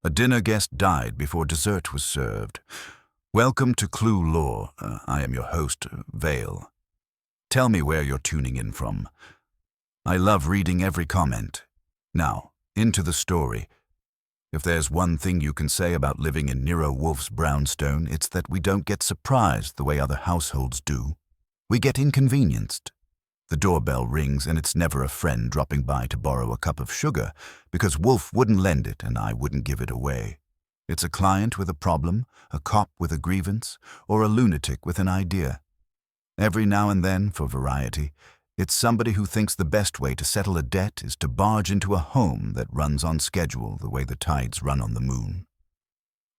A dinner guest died before dessert was served. Welcome to Clue Law. I am your host, Vale. Tell me where you're tuning in from. I love reading every comment. Now, into the story. If there's one thing you can say about living in Nero Wolfe's brownstone, it's that we don't get surprised the way other households do. We get inconvenienced. The doorbell rings and it's never a friend dropping by to borrow a cup of sugar, because Wolfe wouldn't lend it and I wouldn't give it away. It's a client with a problem, a cop with a grievance, or a lunatic with an idea. Every now and then, for variety, it's somebody who thinks the best way to settle a debt is to barge into a home that runs on schedule the way the tides run on the moon.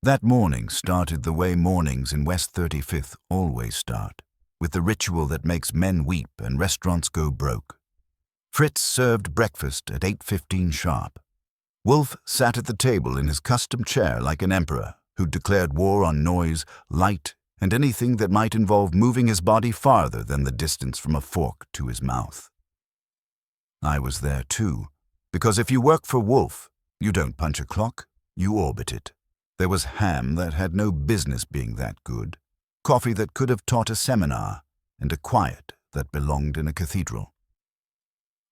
That morning started the way mornings in West 35th always start, with the ritual that makes men weep and restaurants go broke. Fritz served breakfast at 8:15 sharp. Wolfe sat at the table in his custom chair like an emperor who'd declared war on noise, light, and anything that might involve moving his body farther than the distance from a fork to his mouth. I was there too, because if you work for Wolfe, you don't punch a clock, you orbit it. There was ham that had no business being that good, coffee that could have taught a seminar, and a quiet that belonged in a cathedral.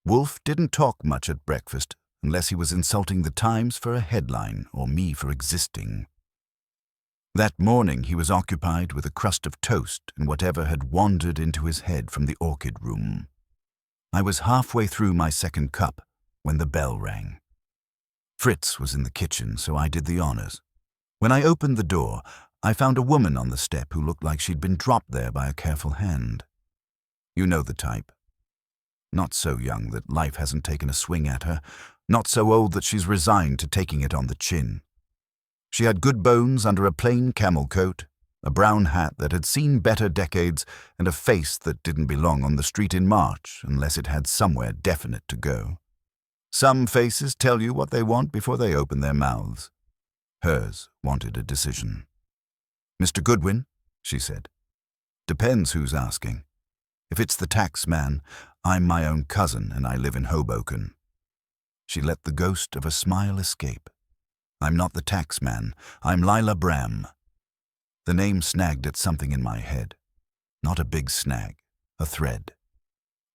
Wolfe didn't talk much at breakfast unless he was insulting the Times for a headline or me for existing. That morning he was occupied with a crust of toast and whatever had wandered into his head from the orchid room. I was halfway through my second cup when the bell rang. Fritz was in the kitchen, so I did the honors. When I opened the door, I found a woman on the step who looked like she'd been dropped there by a careful hand. You know the type. Not so young that life hasn't taken a swing at her, not so old that she's resigned to taking it on the chin. She had good bones under a plain camel coat, a brown hat that had seen better decades, and a face that didn't belong on the street in March unless it had somewhere definite to go. Some faces tell you what they want before they open their mouths. Hers wanted a decision. "Mr. Goodwin," she said. "Depends who's asking. If it's the tax man, I'm my own cousin and I live in Hoboken." She let the ghost of a smile escape. "I'm not the tax man. I'm Lila Bram." The name snagged at something in my head. Not a big snag, a thread.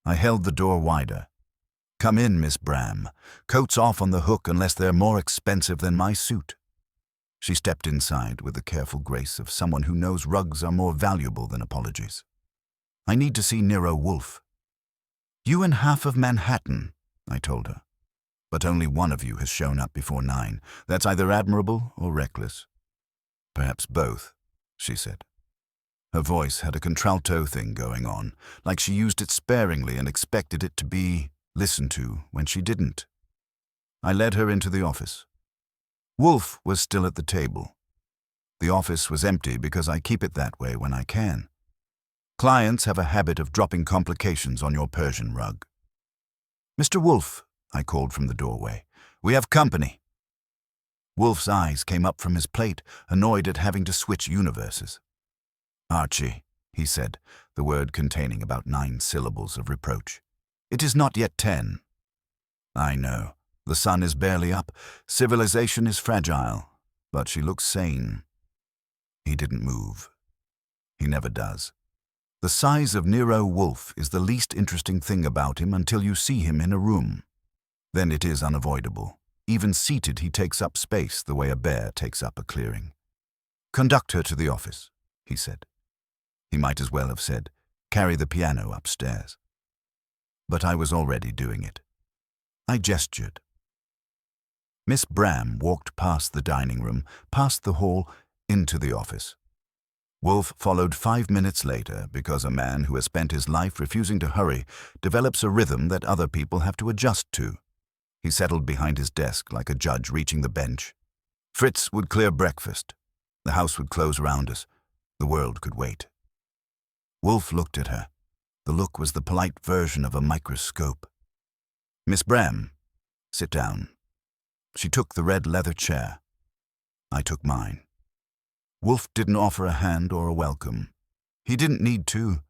I held the door wider. "Come in, Miss Bram. Coats off on the hook unless they're more expensive than my suit." She stepped inside with the careful grace of someone who knows rugs are more valuable than apologies. "I need to see Nero Wolfe." "You and half of Manhattan," I told her. "But only one of you has shown up before 9. That's either admirable or reckless." "Perhaps both," she said. Her voice had a contralto thing going on, like she used it sparingly and expected it to be listened to when she didn't. I led her into the office. Wolfe was still at the table. The office was empty because I keep it that way when I can. Clients have a habit of dropping complications on your Persian rug. "Mr. Wolfe," I called from the doorway. "We have company." Wolfe's eyes came up from his plate, annoyed at having to switch universes. "Archie," he said, the word containing about 9 syllables of reproach. "It is not yet 10. "I know. The sun is barely up. Civilization is fragile. But she looks sane." He didn't move. He never does. The size of Nero Wolfe is the least interesting thing about him until you see him in a room. Then it is unavoidable. Even seated, he takes up space the way a bear takes up a clearing. "Conduct her to the office," he said. He might as well have said, "Carry the piano upstairs." But I was already doing it. I gestured. Miss Bram walked past the dining room, past the hall, into the office. Wolfe followed 5 minutes later because a man who has spent his life refusing to hurry develops a rhythm that other people have to adjust to. He settled behind his desk like a judge reaching the bench. Fritz would clear breakfast. The house would close around us. The world could wait. Wolfe looked at her. The look was the polite version of a microscope. "Miss Bram, sit down." She took the red leather chair. I took mine. Wolfe didn't offer a hand or a welcome. He didn't need to.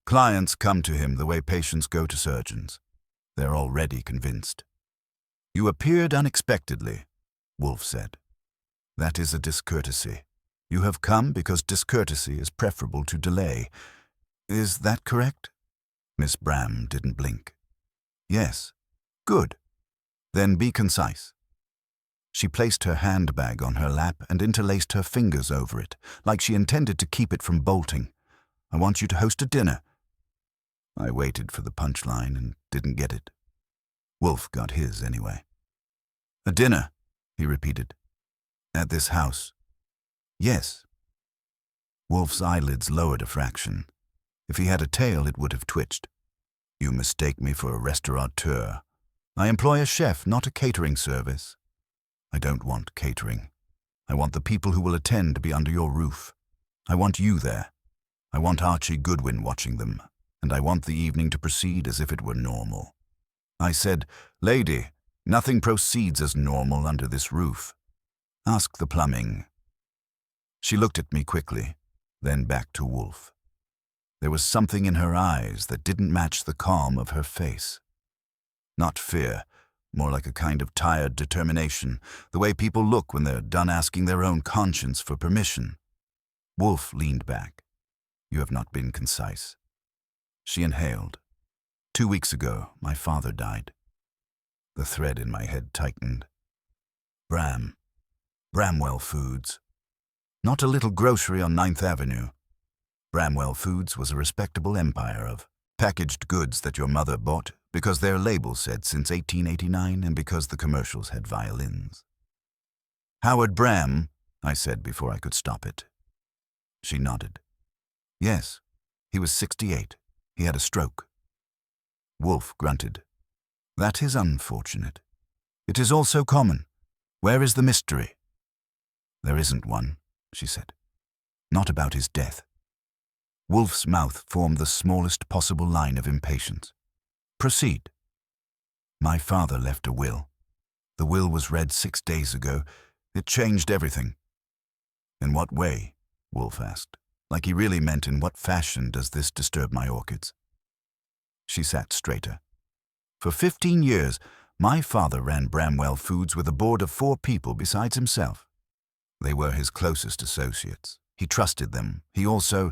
Clients come to him the way patients go to surgeons. They're already convinced. "You appeared unexpectedly," Wolfe said. That is a discourtesy. You have come because discourtesy is preferable to delay. Is that correct? Miss Bram didn't blink. Yes. Good. Then be concise. She placed her handbag on her lap and interlaced her fingers over it, like she intended to keep it from bolting. I want you to host a dinner. I waited for the punchline and didn't get it. Wolfe got his anyway. A dinner, he repeated. At this house. Yes. Wolfe's eyelids lowered a fraction. If he had a tail, it would have twitched. You mistake me for a restaurateur. I employ a chef, not a catering service. I don't want catering. I want the people who will attend to be under your roof. I want you there. I want Archie Goodwin watching them, and I want the evening to proceed as if it were normal. I said, Lady, nothing proceeds as normal under this roof. Ask the plumbing. She looked at me quickly, then back to Wolfe. There was something in her eyes that didn't match the calm of her face. Not fear, more like a kind of tired determination, the way people look when they're done asking their own conscience for permission. Wolfe leaned back. You have not been concise. She inhaled. 2 weeks ago, my father died. The thread in my head tightened. Bramwell Foods. Not a little grocery on 9th Avenue. Bramwell Foods was a respectable empire of packaged goods that your mother bought because their label said since 1889 and because the commercials had violins. Howard Bram, I said before I could stop it. She nodded. Yes, he was 68. He had a stroke. Wolfe grunted. That is unfortunate. It is also common. Where is the mystery? There isn't one, she said. Not about his death. Wolfe's mouth formed the smallest possible line of impatience. Proceed. My father left a will. The will was read 6 days ago. It changed everything. In what way? Wolfe asked, like he really meant in what fashion does this disturb my orchids? She sat straighter. For 15 years, my father ran Bramwell Foods with a board of 4 people besides himself. They were his closest associates. He trusted them. He also...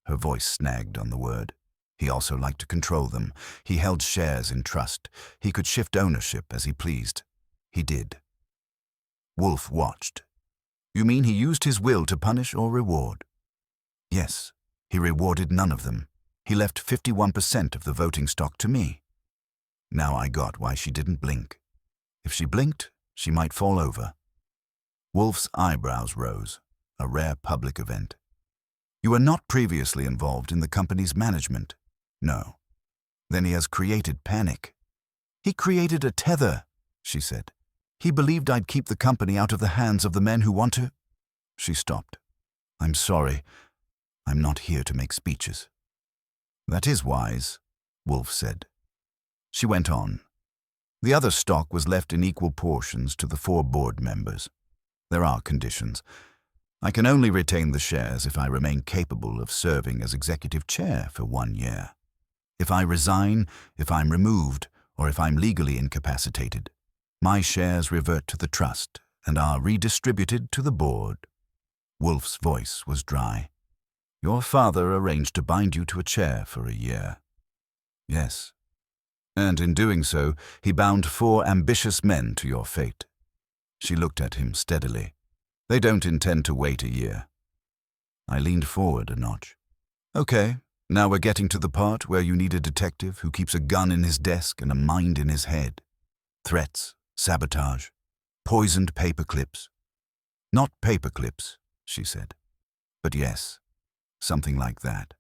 Her voice snagged on the word. He also liked to control them. He held shares in trust. He could shift ownership as he pleased. He did. Wolfe watched. You mean he used his will to punish or reward? Yes, he rewarded none of them. He left 51% of the voting stock to me. Now I got why she didn't blink. If she blinked, she might fall over. Wolfe's eyebrows rose, a rare public event. You were not previously involved in the company's management. No. Then he has created panic. He created a tether, she said. He believed I'd keep the company out of the hands of the men who want to... She stopped. I'm sorry. I'm not here to make speeches. That is wise, Wolfe said. She went on. The other stock was left in equal portions to the 4 board members. There are conditions. I can only retain the shares if I remain capable of serving as executive chair for 1 year. If I resign, if I'm removed, or if I'm legally incapacitated, my shares revert to the trust and are redistributed to the board. Wolfe's voice was dry. Your father arranged to bind you to a chair for a year. Yes. And in doing so, he bound 4 ambitious men to your fate. She looked at him steadily. They don't intend to wait a year. I leaned forward a notch. Okay, now we're getting to the part where you need a detective who keeps a gun in his desk and a mind in his head. Threats, sabotage, poisoned paper clips. Not paper clips, she said. But yes, something like that.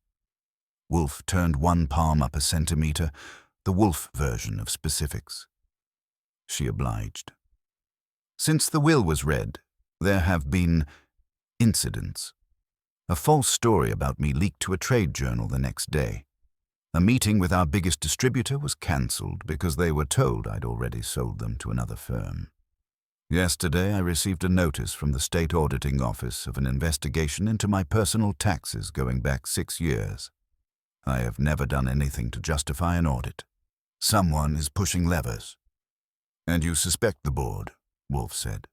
Wolfe turned 1 palm up a centimeter, the Wolfe version of specifics. She obliged. Since the will was read, there have been incidents. A false story about me leaked to a trade journal the next day. A meeting with our biggest distributor was cancelled because they were told I'd already sold them to another firm. Yesterday, I received a notice from the State Auditing Office of an investigation into my personal taxes going back 6 years. I have never done anything to justify an audit. Someone is pushing levers. And you suspect the board, Wolfe said.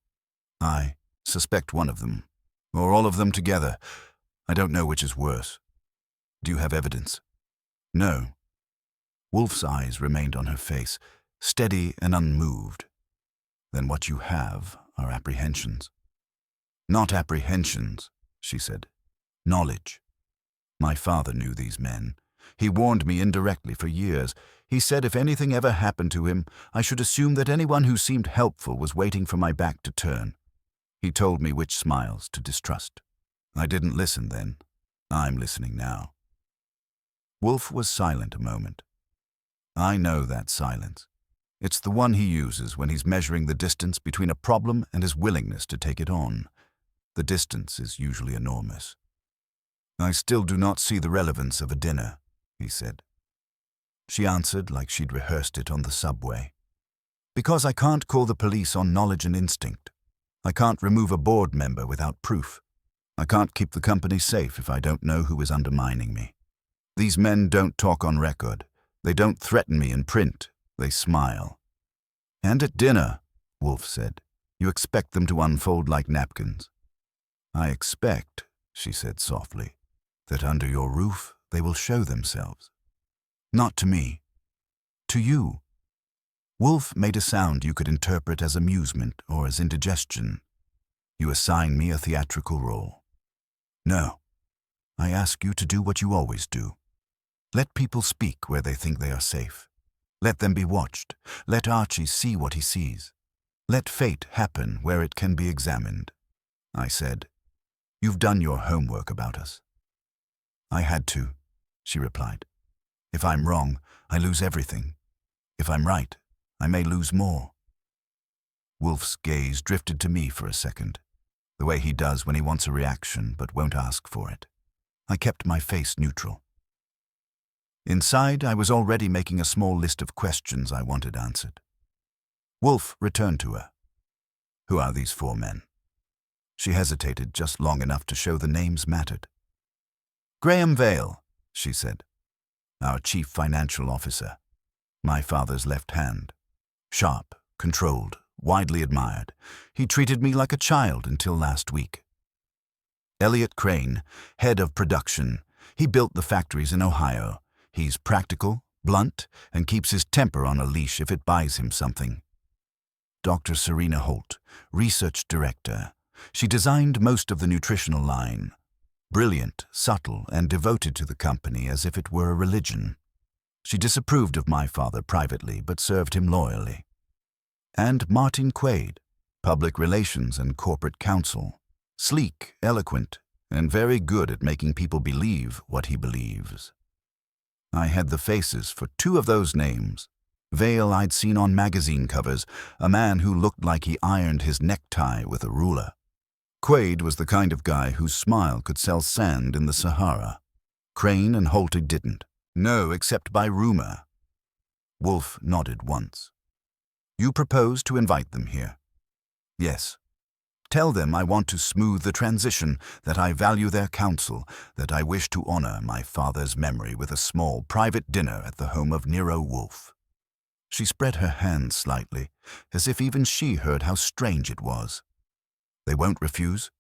I Suspect one of them, or all of them together. I don't know which is worse. Do you have evidence? No. Wolfe's eyes remained on her face, steady and unmoved. Then what you have are apprehensions. Not apprehensions, she said. Knowledge. My father knew these men. He warned me indirectly for years. He said if anything ever happened to him, I should assume that anyone who seemed helpful was waiting for my back to turn. He told me which smiles to distrust. I didn't listen then. I'm listening now. Wolfe was silent a moment. I know that silence. It's the one he uses when he's measuring the distance between a problem and his willingness to take it on. The distance is usually enormous. I still do not see the relevance of a dinner, he said. She answered like she'd rehearsed it on the subway. Because I can't call the police on knowledge and instinct. I can't remove a board member without proof. I can't keep the company safe if I don't know who is undermining me. These men don't talk on record. They don't threaten me in print. They smile. And at dinner, Wolfe said, you expect them to unfold like napkins. I expect, she said softly, that under your roof they will show themselves. Not to me. To you. Wolfe made a sound you could interpret as amusement or as indigestion. You assign me a theatrical role. No. I ask you to do what you always do. Let people speak where they think they are safe. Let them be watched. Let Archie see what he sees. Let fate happen where it can be examined. I said, you've done your homework about us. I had to, she replied. If I'm wrong, I lose everything. If I'm right, I may lose more. Wolfe's gaze drifted to me for a second, the way he does when he wants a reaction but won't ask for it. I kept my face neutral. Inside, I was already making a small list of questions I wanted answered. Wolfe returned to her. Who are these 4 men? She hesitated just long enough to show the names mattered. Graham Vale, she said. Our chief financial officer. My father's left hand. Sharp, controlled, widely admired. He treated me like a child until last week. Elliot Crane, head of production. He built the factories in Ohio. He's practical, blunt, and keeps his temper on a leash if it buys him something. Dr. Serena Holt, research director. She designed most of the nutritional line. Brilliant, subtle, and devoted to the company as if it were a religion. She disapproved of my father privately, but served him loyally. And Martin Quaid, public relations and corporate counsel. Sleek, eloquent, and very good at making people believe what he believes. I had the faces for 2 of those names. Vale I'd seen on magazine covers, a man who looked like he ironed his necktie with a ruler. Quaid was the kind of guy whose smile could sell sand in the Sahara. Crane and Holte didn't. No, except by rumor. Wolfe nodded once. You propose to invite them here? Yes. Tell them I want to smooth the transition, that I value their counsel, that I wish to honor my father's memory with a small private dinner at the home of Nero Wolfe. She spread her hands slightly, as if even she heard how strange it was. They won't refuse.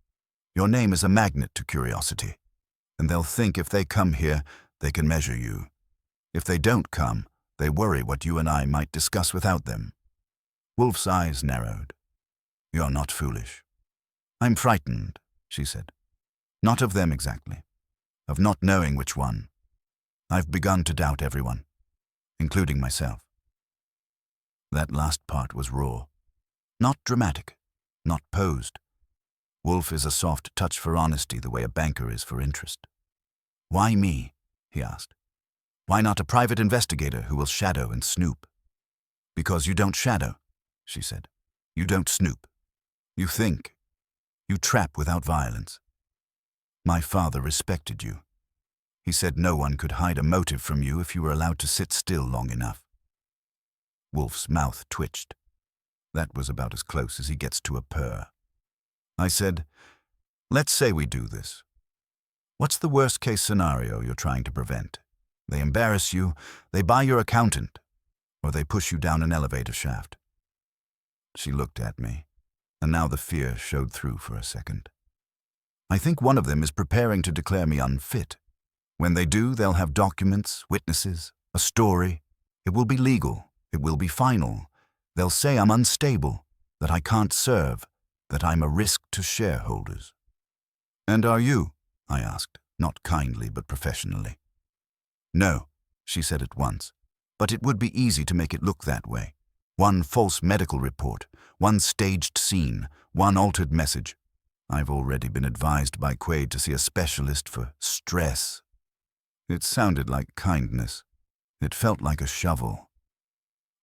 Your name is a magnet to curiosity, and they'll think if they come here, they can measure you. If they don't come, they worry what you and I might discuss without them. Wolfe's eyes narrowed. You're not foolish. I'm frightened, she said. Not of them exactly, of not knowing which one. I've begun to doubt everyone, including myself. That last part was raw. Not dramatic, not posed. Wolfe is a soft touch for honesty the way a banker is for interest. Why me? He asked. Why not a private investigator who will shadow and snoop? Because you don't shadow, she said. You don't snoop. You think. You trap without violence. My father respected you. He said no one could hide a motive from you if you were allowed to sit still long enough. Wolfe's mouth twitched. That was about as close as he gets to a purr. I said, let's say we do this. What's the worst-case scenario you're trying to prevent? They embarrass you, they buy your accountant, or they push you down an elevator shaft. She looked at me. and now the fear showed through for a second. I think one of them is preparing to declare me unfit. When they do, they'll have documents, witnesses, a story. It will be legal. It will be final. They'll say I'm unstable, that I can't serve, that I'm a risk to shareholders. "And are you?" I asked, not kindly but professionally. "No," she said at once, "but it would be easy to make it look that way. One false medical report, one staged scene, one altered message. I've already been advised by Quaid to see a specialist for stress." It sounded like kindness. It felt like a shovel.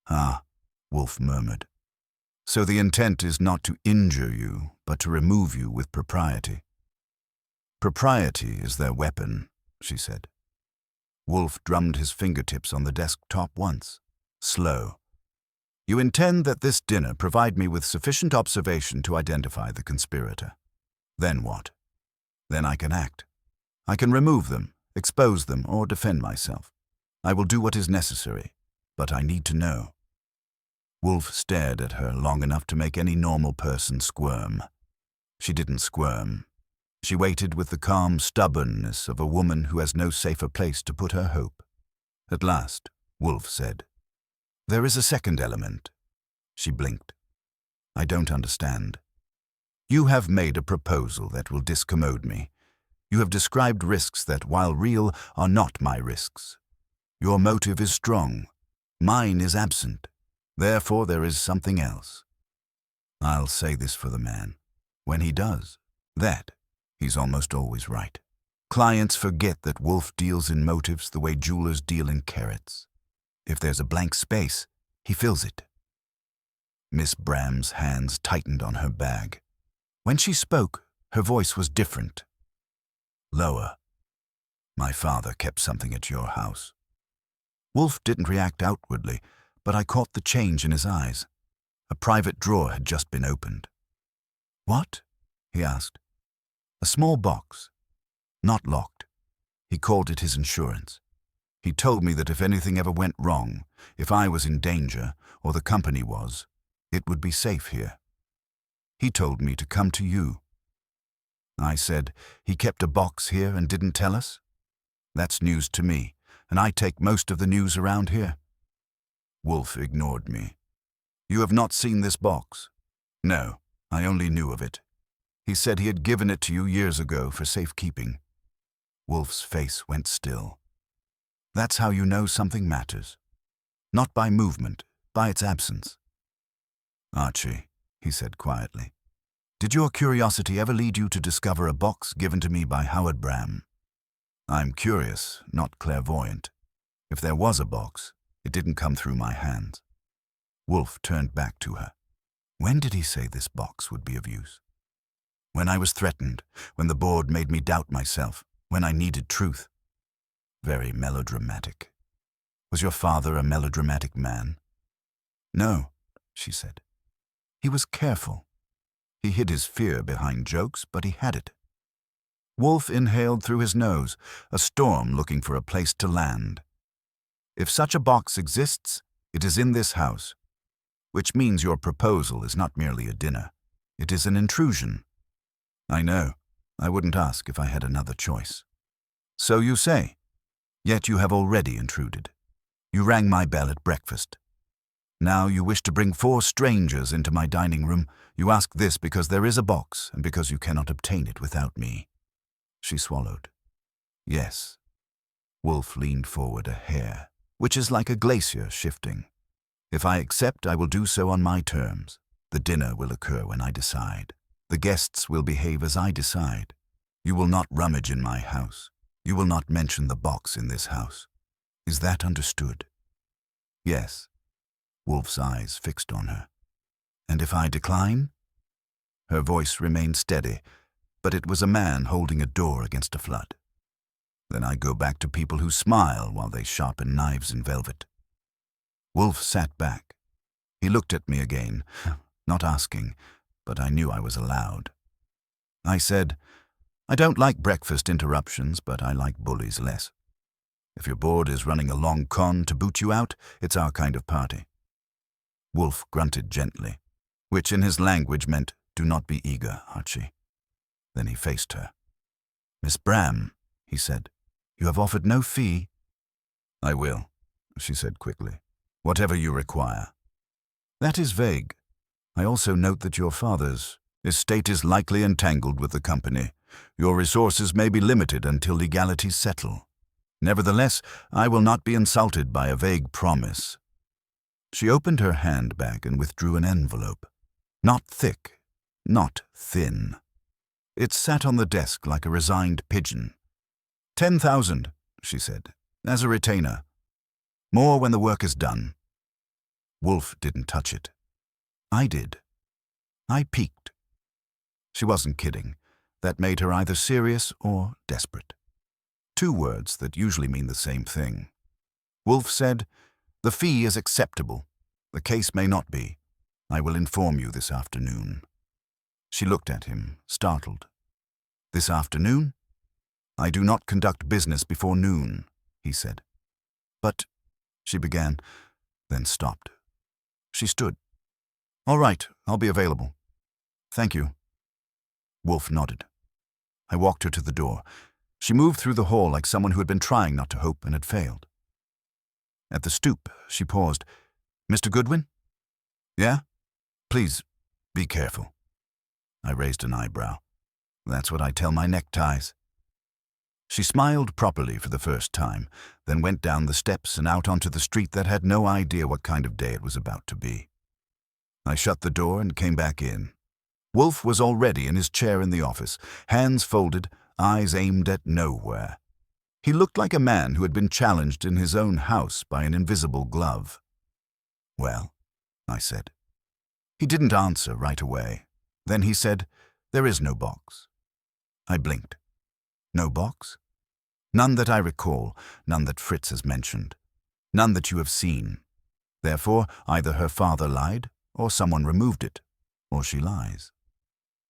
"Ah," Wolfe murmured. "So the intent is not to injure you, but to remove you with propriety." "Propriety is their weapon," she said. Wolfe drummed his fingertips on the desktop once. Slow. "You intend that this dinner provide me with sufficient observation to identify the conspirator. Then what? Then I can act. I can remove them, expose them, or defend myself. I will do what is necessary, but I need to know." Wolfe stared at her long enough to make any normal person squirm. She didn't squirm. She waited with the calm stubbornness of a woman who has no safer place to put her hope. At last, Wolfe said, "There is a second element." She blinked. "I don't understand." "You have made a proposal that will discommode me. You have described risks that, while real, are not my risks. Your motive is strong. Mine is absent. Therefore, there is something else. I'll say this for the man. When he does that, he's almost always right. Clients forget that Wolfe deals in motives the way jewelers deal in carats. If there's a blank space, he fills it." Miss Bram's hands tightened on her bag. When she spoke, her voice was different. Lower. "My father kept something at your house." Wolfe didn't react outwardly, but I caught the change in his eyes. A private drawer had just been opened. "What?" he asked. "A small box. Not locked. He called it his insurance. He told me that if anything ever went wrong, if I was in danger, or the company was, it would be safe here. He told me to come to you." I said, "He kept a box here and didn't tell us? That's news to me, and I take most of the news around here." Wolfe ignored me. "You have not seen this box?" "No, I only knew of it. He said he had given it to you years ago for safekeeping." Wolfe's face went still. "That's how you know something matters. Not by movement, by its absence." "Archie," he said quietly, "did your curiosity ever lead you to discover a box given to me by Howard Bram? I'm curious, not clairvoyant. If there was a box, it didn't come through my hands." Wolfe turned back to her. "When did he say this box would be of use?" "When I was threatened, when the board made me doubt myself, when I needed truth." Very melodramatic. "Was your father a melodramatic man?" "No," she said. "He was careful. He hid his fear behind jokes, but he had it." Wolfe inhaled through his nose, a storm looking for a place to land. "If such a box exists, it is in this house, which means your proposal is not merely a dinner. It is an intrusion." "I know. I wouldn't ask if I had another choice." "So you say. Yet you have already intruded. You rang my bell at breakfast. Now you wish to bring 4 strangers into my dining room. You ask this because there is a box and because you cannot obtain it without me." She swallowed. "Yes." Wolfe leaned forward a hair, which is like a glacier shifting. "If I accept, I will do so on my terms. The dinner will occur when I decide. The guests will behave as I decide. You will not rummage in my house. You will not mention the box in this house. Is that understood?" "Yes." Wolfe's eyes fixed on her. "And if I decline?" Her voice remained steady, but it was a man holding a door against a flood. "Then I go back to people who smile while they sharpen knives in velvet." Wolfe sat back. He looked at me again, not asking, but I knew I was allowed. I said, "I don't like breakfast interruptions, but I like bullies less. If your board is running a long con to boot you out, it's our kind of party." Wolfe grunted gently, which in his language meant, Do not be eager, Archie." Then he faced her. "Miss Bram," he said, "you have offered no fee." "I will," she said quickly. "Whatever you require." "That is vague. I also note that your father's estate is likely entangled with the company. Your resources may be limited until legalities settle. Nevertheless, I will not be insulted by a vague promise." She opened her handbag and withdrew an envelope. Not thick, not thin. It sat on the desk like a resigned pigeon. 10,000, she said, as a retainer. More when the work is done. Wolfe didn't touch it. I did. I peeked. She wasn't kidding. That made her either serious or desperate. Two words that usually mean the same thing. Wolfe said, "The fee is acceptable. The case may not be. I will inform you this afternoon." She looked at him, startled. "This afternoon? I do not conduct business before noon," he said. "But," she began, then stopped. She stood. "All right, I'll be available. Thank you." Wolfe nodded. I walked her to the door. She moved through the hall like someone who had been trying not to hope and had failed. At the stoop, she paused. "Mr. Goodwin?" "Yeah? Please, be careful." I raised an eyebrow. "That's what I tell my neckties." She smiled properly for the first time, then went down the steps and out onto the street that had no idea what kind of day it was about to be. I shut the door and came back in. Wolfe was already in his chair in the office, hands folded, eyes aimed at nowhere. He looked like a man who had been challenged in his own house by an invisible glove. "Well?" I said. He didn't answer right away. Then he said, "There is no box." I blinked. "No box?" "None that I recall, none that Fritz has mentioned. None that you have seen. Therefore, either her father lied, or someone removed it, or she lies.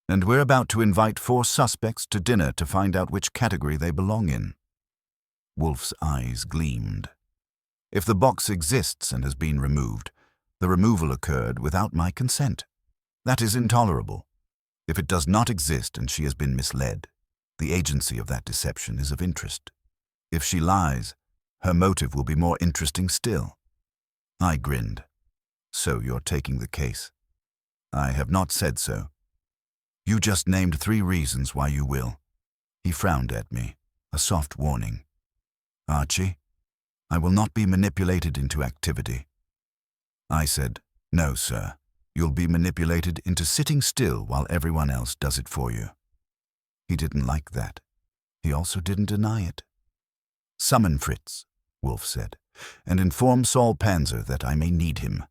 And we're about to invite 4 suspects to dinner to find out which category they belong in." Wolfe's eyes gleamed. "If the box exists and has been removed, the removal occurred without my consent. That is intolerable. If it does not exist and she has been misled, the agency of that deception is of interest. If she lies, her motive will be more interesting still." I grinned. "So you're taking the case?" "I have not said so." "You just named 3 reasons why you will." He frowned at me, a soft warning. "Archie, I will not be manipulated into activity." I said, "No, sir. You'll be manipulated into sitting still while everyone else does it for you." He didn't like that. He also didn't deny it. "Summon Fritz," Wolfe said, "and inform Saul Panzer that I may need him."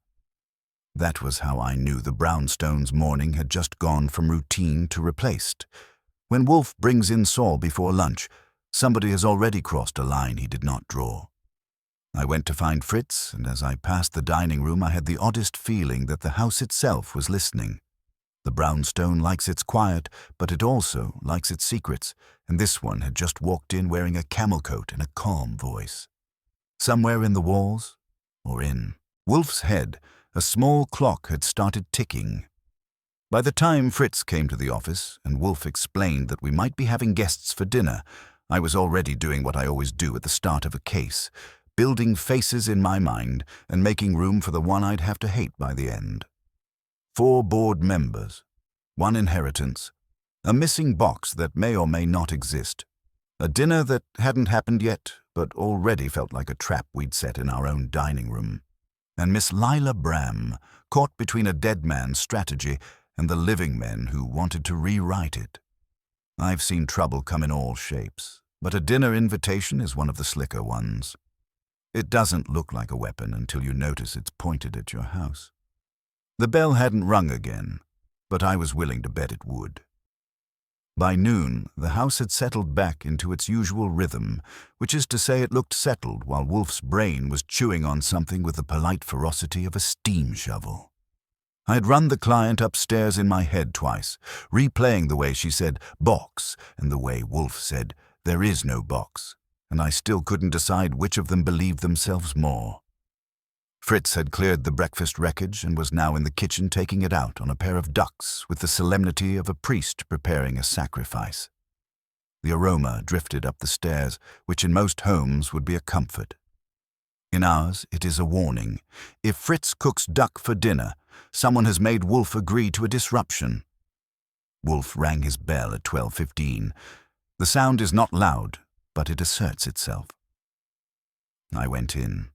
That was how I knew the Brownstones' morning had just gone from routine to replaced. When Wolfe brings in Saul before lunch, somebody has already crossed a line he did not draw. I went to find Fritz, and as I passed the dining room I had the oddest feeling that the house itself was listening. The brownstone likes its quiet, but it also likes its secrets, and this one had just walked in wearing a camel coat and a calm voice. Somewhere in the walls, or in Wolfe's head, a small clock had started ticking. By the time Fritz came to the office and Wolfe explained that we might be having guests for dinner, I was already doing what I always do at the start of a case, building faces in my mind and making room for the one I'd have to hate by the end. 4 board members, 1 inheritance, a missing box that may or may not exist, a dinner that hadn't happened yet but already felt like a trap we'd set in our own dining room, and Miss Lila Bram, caught between a dead man's strategy and the living men who wanted to rewrite it. I've seen trouble come in all shapes, but a dinner invitation is one of the slicker ones. It doesn't look like a weapon until you notice it's pointed at your house. The bell hadn't rung again, but I was willing to bet it would. By noon, the house had settled back into its usual rhythm, which is to say it looked settled while Wolfe's brain was chewing on something with the polite ferocity of a steam shovel. I had run the client upstairs in my head twice, replaying the way she said, "box," and the way Wolfe said, "there is no box," and I still couldn't decide which of them believed themselves more. Fritz had cleared the breakfast wreckage and was now in the kitchen taking it out on a pair of ducks with the solemnity of a priest preparing a sacrifice. The aroma drifted up the stairs, which in most homes would be a comfort. In ours, it is a warning. If Fritz cooks duck for dinner, someone has made Wolfe agree to a disruption. Wolfe rang his bell at 12:15. The sound is not loud, but it asserts itself. I went in.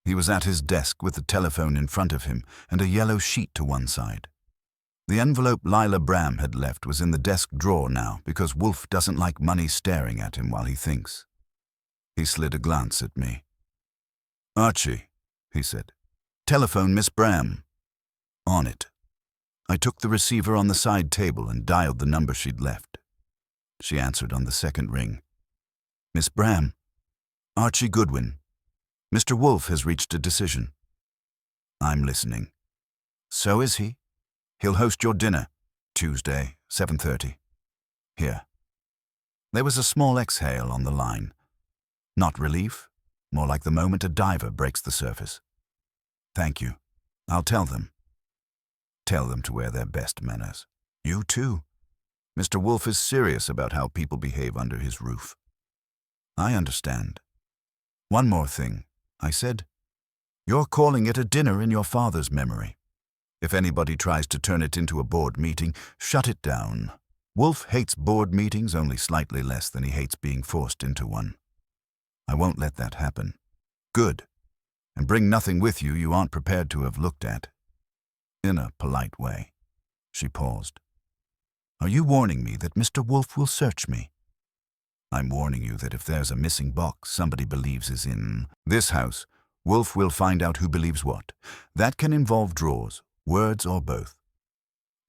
He was at his desk with the telephone in front of him and a yellow sheet to one side. The envelope Lila Bram had left was in the desk drawer now because Wolfe doesn't like money staring at him while he thinks. He slid a glance at me. "Archie," he said, "telephone Miss Bram." On it. I took the receiver on the side table and dialed the number she'd left. She answered on the second ring. "Miss Bram, Archie Goodwin. Mr. Wolfe has reached a decision." "I'm listening." "So is he. He'll host your dinner, Tuesday, 7:30. Here." There was a small exhale on the line. Not relief, more like the moment a diver breaks the surface. "Thank you. I'll tell them." "Tell them to wear their best manners. You too. Mr. Wolfe is serious about how people behave under his roof." "I understand." "One more thing," I said. "You're calling it a dinner in your father's memory. If anybody tries to turn it into a board meeting, shut it down. Wolfe hates board meetings only slightly less than he hates being forced into one. I won't let that happen." "Good. And bring nothing with you you aren't prepared to have looked at." In a polite way. She paused. "Are you warning me that Mr. Wolfe will search me?" "I'm warning you that if there's a missing box somebody believes is in this house, Wolfe will find out who believes what. That can involve drawers, words, or both.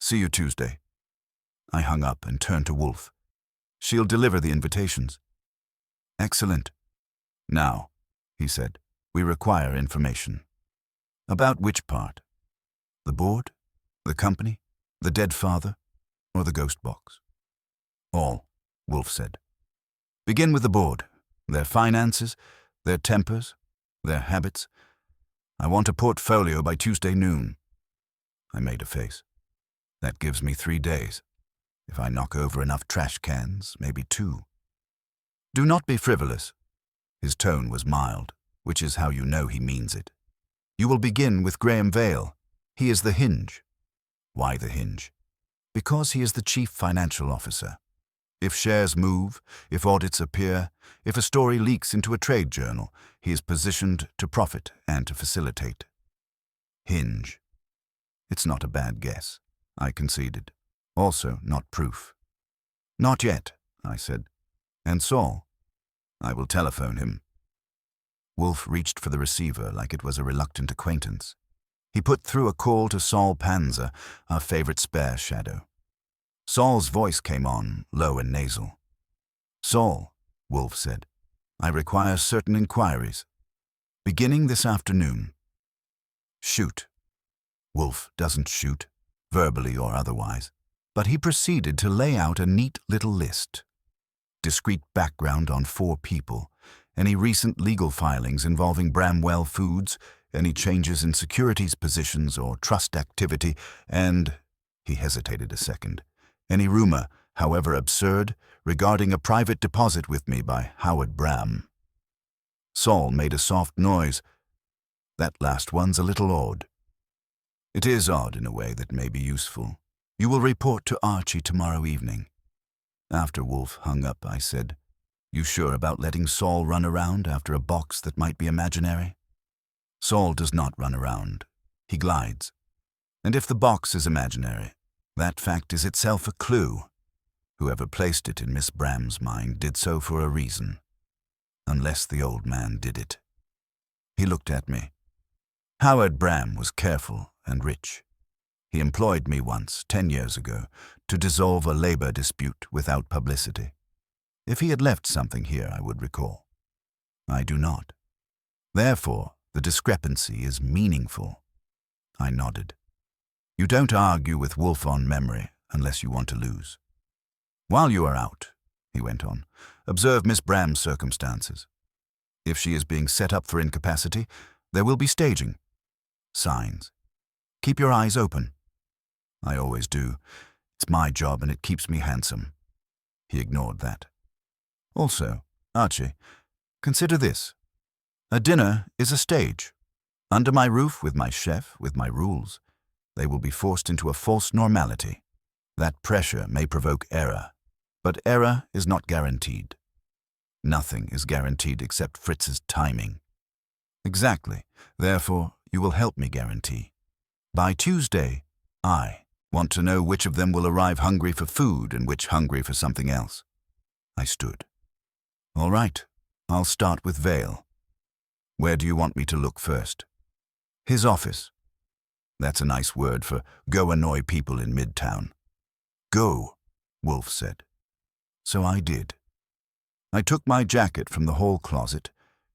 See you Tuesday." I hung up and turned to Wolfe. "She'll deliver the invitations." "Excellent." "Now," he said, "we require information." "About which part? The board? The company? The dead father? Or the ghost box?" "All," Wolfe said. "Begin with the board. Their finances, their tempers, their habits. I want a portfolio by Tuesday noon." I made a face. "That gives me 3 days. If I knock over enough trash cans, maybe 2. "Do not be frivolous." His tone was mild, which is how you know he means it. "You will begin with Graham Vale. He is the hinge." "Why the hinge?" "Because he is the chief financial officer. If shares move, if audits appear, if a story leaks into a trade journal, he is positioned to profit and to facilitate." Hinge. It's not a bad guess, I conceded. Also not proof. "Not yet," I said. "And Saul?" "I will telephone him." Wolfe reached for the receiver like it was a reluctant acquaintance. He put through a call to Saul Panza, our favorite spare shadow. Saul's voice came on, low and nasal. "Saul," Wolfe said, "I require certain inquiries. Beginning this afternoon." "Shoot." Wolfe doesn't shoot, verbally or otherwise, but he proceeded to lay out a neat little list. Discrete background on 4 people, any recent legal filings involving Bramwell Foods, any changes in securities positions or trust activity, and, he hesitated a second, any rumor, however absurd, regarding a private deposit with me by Howard Bram. Saul made a soft noise. "That last one's a little odd." "It is odd in a way that may be useful. You will report to Archie tomorrow evening." After Wolfe hung up, I said, "You sure about letting Saul run around after a box that might be imaginary?" "Saul does not run around. He glides. And if the box is imaginary, that fact is itself a clue. Whoever placed it in Miss Bram's mind did so for a reason. Unless the old man did it." He looked at me. "Howard Bram was careful and rich. He employed me once, 10 years ago, to dissolve a labor dispute without publicity. If he had left something here, I would recall. I do not. Therefore, the discrepancy is meaningful." I nodded. "You don't argue with Wolfe on memory unless you want to lose. While you are out," he went on, "observe Miss Bram's circumstances. If she is being set up for incapacity, There will be staging. Signs. Keep your eyes open. I always do. It's my job and it keeps me handsome. He ignored that. Also, Archie, consider this. A dinner is a stage. Under my roof, with my chef, with my rules, they will be forced into a false normality. That pressure may provoke error, but error is not guaranteed. Nothing is guaranteed except Fritz's timing. Exactly. Therefore, you will help me guarantee. By Tuesday, I want to know which of them will arrive hungry for food and which hungry for something else. I stood. All right, I'll start with Vale. Where do you want me to look first? His office. That's a nice word for go annoy people in Midtown. Go, Wolfe said. So I did. I took my jacket from the hall closet,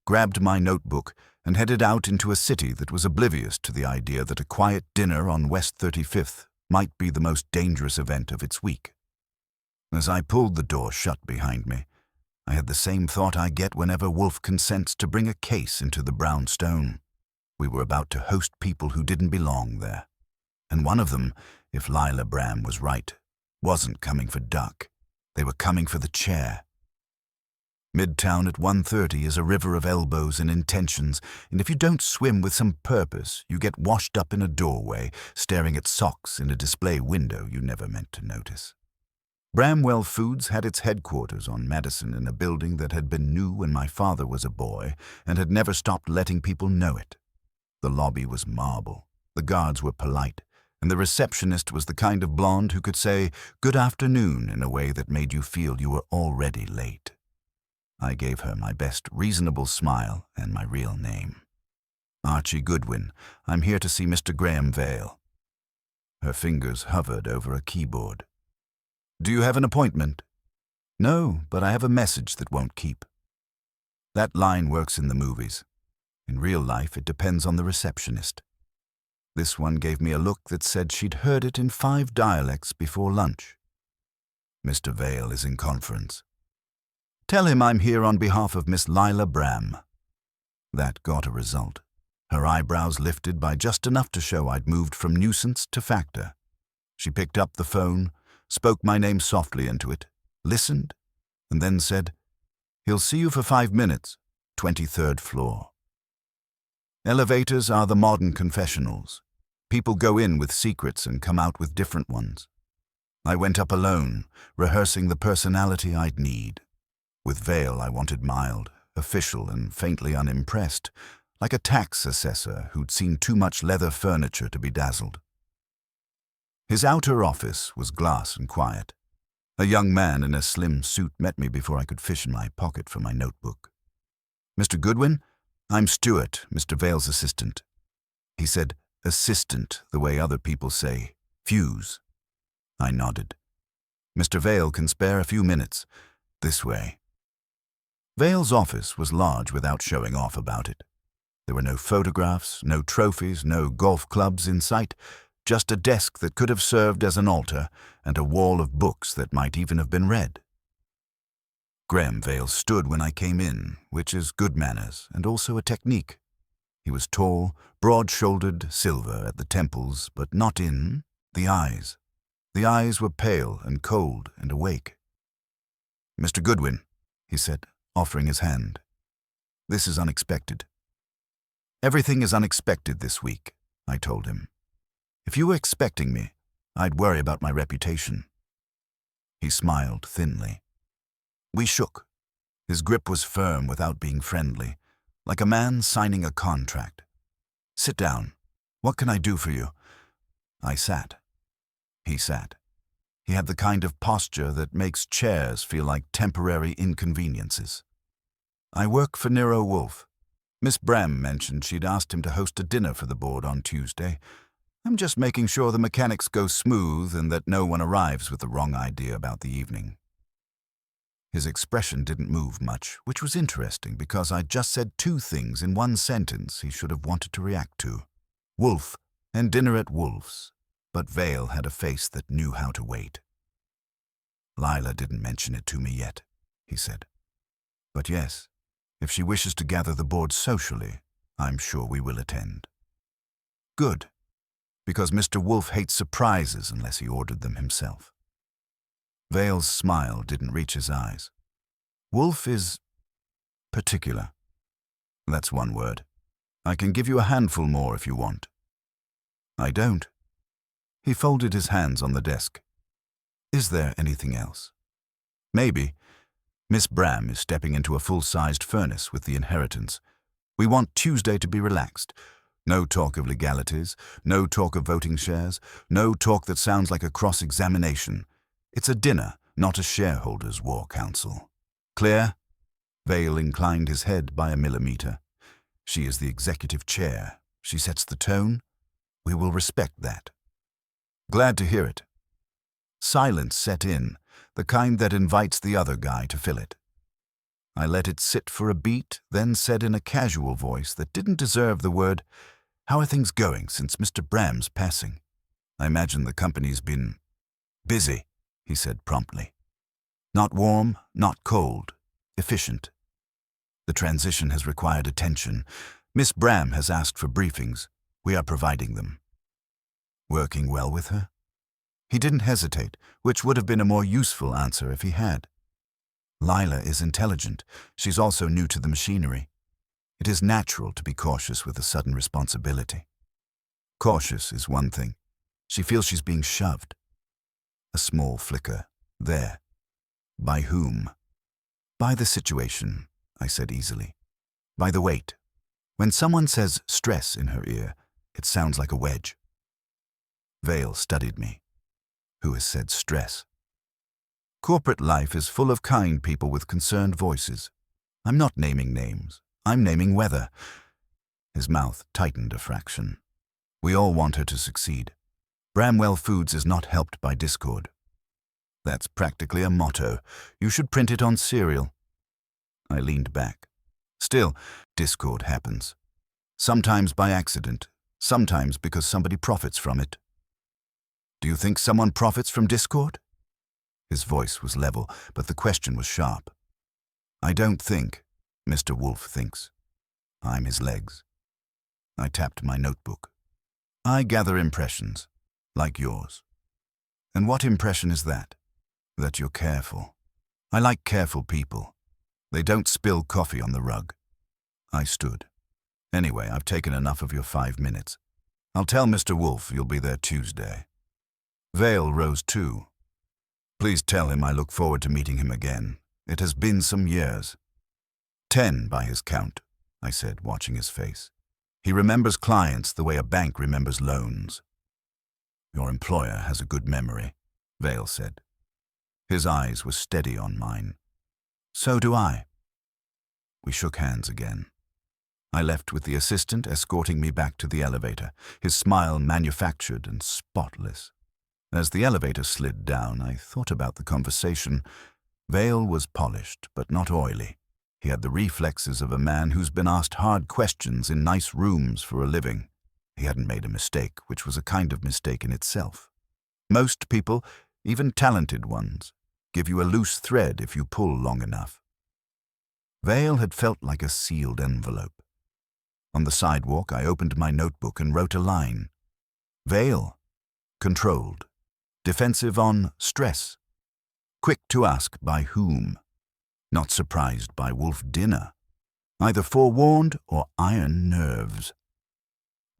grabbed my notebook, and headed out into a city that was oblivious to the idea that a quiet dinner on West 35th might be the most dangerous event of its week. As I pulled the door shut behind me, I had the same thought I get whenever Wolfe consents to bring a case into the brownstone. We were about to host people who didn't belong there. And one of them, if Lila Bram was right, wasn't coming for duck. They were coming for the chair. Midtown at 1:30 is a river of elbows and intentions, and if you don't swim with some purpose, you get washed up in a doorway, staring at socks in a display window you never meant to notice. Bramwell Foods had its headquarters on Madison in a building that had been new when my father was a boy and had never stopped letting people know it. The lobby was marble, the guards were polite, and the receptionist was the kind of blonde who could say good afternoon in a way that made you feel you were already late. I gave her my best reasonable smile and my real name. Archie Goodwin, I'm here to see Mr. Graham Vale. Her fingers hovered over a keyboard. Do you have an appointment? No, but I have a message that won't keep. That line works in the movies. In real life, it depends on the receptionist. This one gave me a look that said she'd heard it in 5 dialects before lunch. Mr. Vale is in conference. Tell him I'm here on behalf of Miss Lila Bram. That got a result. Her eyebrows lifted by just enough to show I'd moved from nuisance to factor. She picked up the phone, spoke my name softly into it, listened, and then said, He'll see you for 5 minutes, 23rd floor. Elevators are the modern confessionals. People go in with secrets and come out with different ones. I went up alone, rehearsing the personality I'd need. With Vale, I wanted mild, official, and faintly unimpressed, like a tax assessor who'd seen too much leather furniture to be dazzled. His outer office was glass and quiet. A young man in a slim suit met me before I could fish in my pocket for my notebook. Mr. Goodwin, I'm Stuart, Mr. Vale's assistant. He said, assistant, the way other people say, fuse. I nodded. Mr. Vale can spare a few minutes. This way. Vale's office was large without showing off about it. There were no photographs, no trophies, no golf clubs in sight, just a desk that could have served as an altar and a wall of books that might even have been read. Graham Vale stood when I came in, which is good manners and also a technique. He was tall, broad-shouldered, silver at the temples, but not in the eyes. The eyes were pale and cold and awake. Mr. Goodwin, he said, offering his hand. This is unexpected. Everything is unexpected this week, I told him. If you were expecting me, I'd worry about my reputation. He smiled thinly. We shook. His grip was firm without being friendly, like a man signing a contract. Sit down. What can I do for you? I sat. He sat. He had the kind of posture that makes chairs feel like temporary inconveniences. I work for Nero Wolfe. Miss Bram mentioned she'd asked him to host a dinner for the board on Tuesday. I'm just making sure the mechanics go smooth and that no one arrives with the wrong idea about the evening. His expression didn't move much, which was interesting because I'd just said 2 things in one sentence he should have wanted to react to. Wolfe and dinner at Wolfe's. But Vale had a face that knew how to wait. Lila didn't mention it to me yet, he said. But yes, if she wishes to gather the board socially, I'm sure we will attend. Good, because Mr. Wolfe hates surprises unless he ordered them himself. Vale's smile didn't reach his eyes. Wolfe is particular. That's one word. I can give you a handful more if you want. I don't. He folded his hands on the desk. Is there anything else? Maybe. Miss Bram is stepping into a full-sized furnace with the inheritance. We want Tuesday to be relaxed. No talk of legalities, no talk of voting shares, no talk that sounds like a cross-examination. It's a dinner, not a shareholders' war council. Clear? Vale inclined his head by a millimeter. She is the executive chair. She sets the tone. We will respect that. Glad to hear it. Silence set in, the kind that invites the other guy to fill it. I let it sit for a beat, then said in a casual voice that didn't deserve the word, "How are things going since Mr. Bram's passing? I imagine the company's been busy," he said promptly. Not warm, not cold, efficient. The transition has required attention. Miss Bram has asked for briefings. We are providing them. Working well with her? He didn't hesitate, which would have been a more useful answer if he had. Lila is intelligent. She's also new to the machinery. It is natural to be cautious with a sudden responsibility. Cautious is one thing. She feels she's being shoved. A small flicker. There. By whom? By the situation, I said easily. By the weight. When someone says stress in her ear, it sounds like a wedge. Vale studied me. Who has said stress? Corporate life is full of kind people with concerned voices. I'm not naming names. I'm naming weather. His mouth tightened a fraction. We all want her to succeed. Bramwell Foods is not helped by discord. That's practically a motto. You should print it on cereal. I leaned back. Still, discord happens. Sometimes by accident, sometimes because somebody profits from it. Do you think someone profits from discord? His voice was level, but the question was sharp. I don't think. Mr. Wolfe thinks. I'm his legs. I tapped my notebook. I gather impressions, like yours. And what impression is that? That you're careful. I like careful people. They don't spill coffee on the rug. I stood. Anyway, I've taken enough of your 5 minutes. I'll tell Mr. Wolfe you'll be there Tuesday. Vale rose too. Please tell him I look forward to meeting him again. It has been some years. 10 by his count, I said, watching his face. He remembers clients the way a bank remembers loans. Your employer has a good memory, Vale said. His eyes were steady on mine. So do I. We shook hands again. I left with the assistant escorting me back to the elevator, his smile manufactured and spotless. As the elevator slid down, I thought about the conversation. Vale was polished, but not oily. He had the reflexes of a man who's been asked hard questions in nice rooms for a living. He hadn't made a mistake, which was a kind of mistake in itself. Most people, even talented ones, give you a loose thread if you pull long enough. Vale had felt like a sealed envelope. On the sidewalk, I opened my notebook and wrote a line. Vale, controlled, defensive on stress, quick to ask by whom. Not surprised by Wolfe dinner, either forewarned or iron nerves.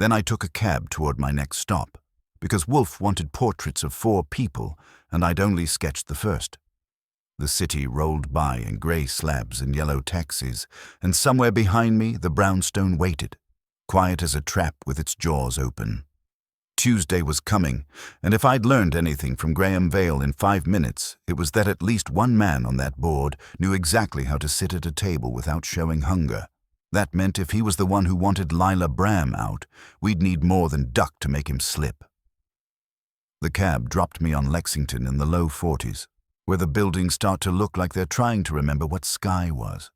Then I took a cab toward my next stop, because Wolfe wanted portraits of 4 people, and I'd only sketched the first. The city rolled by in grey slabs and yellow taxis, and somewhere behind me the brownstone waited, quiet as a trap with its jaws open. Tuesday was coming, and if I'd learned anything from Graham Vale in 5 minutes, it was that at least one man on that board knew exactly how to sit at a table without showing hunger. That meant if he was the one who wanted Lila Bram out, we'd need more than duck to make him slip. The cab dropped me on Lexington in the low 40s, where the buildings start to look like they're trying to remember what sky was.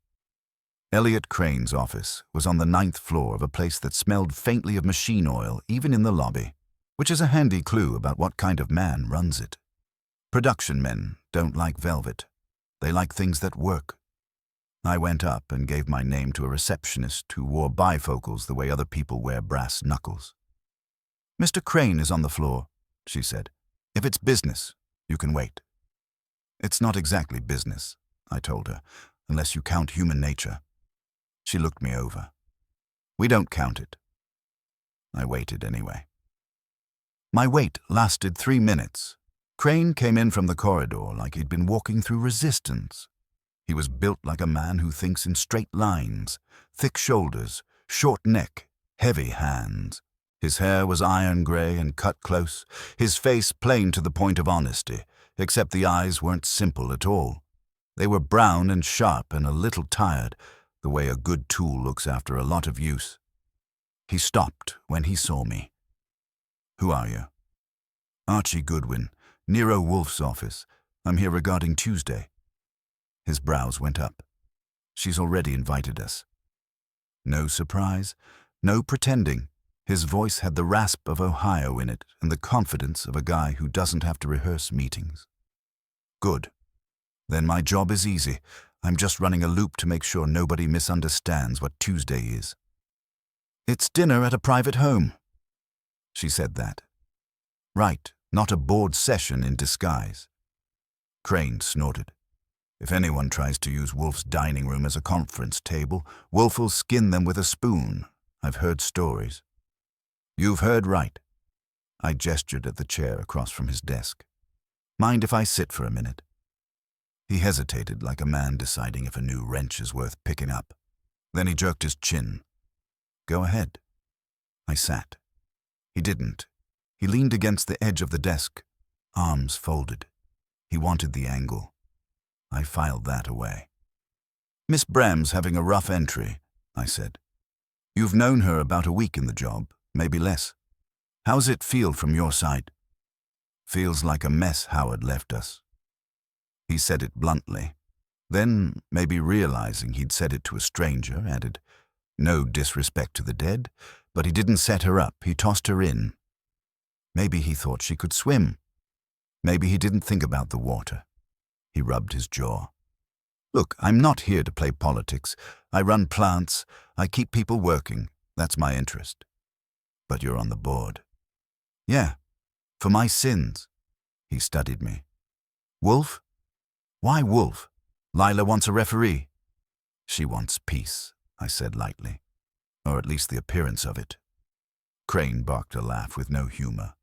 Elliot Crane's office was on the 9th floor of a place that smelled faintly of machine oil even in the lobby, which is a handy clue about what kind of man runs it. Production men don't like velvet. They like things that work. I went up and gave my name to a receptionist who wore bifocals the way other people wear brass knuckles. "Mr. Crane is on the floor," she said. "If it's business, you can wait." "It's not exactly business," I told her, "unless you count human nature." She looked me over. "We don't count it." I waited anyway. My wait lasted 3 minutes. Crane came in from the corridor like he'd been walking through resistance. He was built like a man who thinks in straight lines, thick shoulders, short neck, heavy hands. His hair was iron gray and cut close, his face plain to the point of honesty, except the eyes weren't simple at all. They were brown and sharp and a little tired, the way a good tool looks after a lot of use. He stopped when he saw me. "Who are you?" "Archie Goodwin, Nero Wolfe's office. I'm here regarding Tuesday." His brows went up. "She's already invited us." No surprise, no pretending. His voice had the rasp of Ohio in it and the confidence of a guy who doesn't have to rehearse meetings. "Good. Then my job is easy. I'm just running a loop to make sure nobody misunderstands what Tuesday is." "It's dinner at a private home." She said that. "Right, not a board session in disguise." Crane snorted. "If anyone tries to use Wolfe's dining room as a conference table, Wolfe will skin them with a spoon. I've heard stories." "You've heard right." I gestured at the chair across from his desk. "Mind if I sit for a minute?" He hesitated like a man deciding if a new wrench is worth picking up. Then he jerked his chin. "Go ahead." I sat. He didn't. He leaned against the edge of the desk, arms folded. He wanted the angle. I filed that away. "Miss Bram's having a rough entry," I said. "You've known her about a week in the job, maybe less. How's it feel from your side?" "Feels like a mess Howard left us." He said it bluntly. Then, maybe realizing he'd said it to a stranger, added, "No disrespect to the dead, but he didn't set her up, he tossed her in." Maybe he thought she could swim. Maybe he didn't think about the water. He rubbed his jaw. "Look, I'm not here to play politics. I run plants. I keep people working. That's my interest." "But you're on the board." "Yeah, for my sins." He studied me. "Wolfe? Why Wolfe? Lila wants a referee." "She wants peace," I said lightly. "Or at least the appearance of it." Crane barked a laugh with no humor.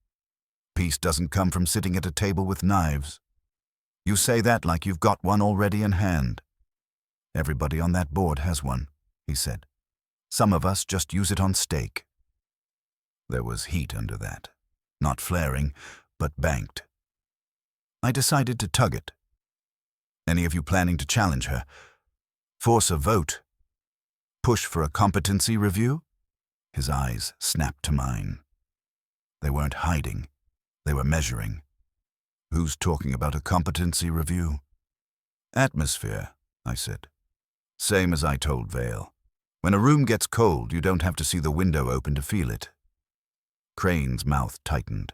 "Peace doesn't come from sitting at a table with knives." "You say that like you've got one already in hand." "Everybody on that board has one," he said. "Some of us just use it on steak." There was heat under that. Not flaring, but banked. I decided to tug it. "Any of you planning to challenge her? Force a vote? Push for a competency review?" His eyes snapped to mine. They weren't hiding. They were measuring. "Who's talking about a competency review?" "Atmosphere," I said. "Same as I told Vale. When a room gets cold, you don't have to see the window open to feel it." Crane's mouth tightened.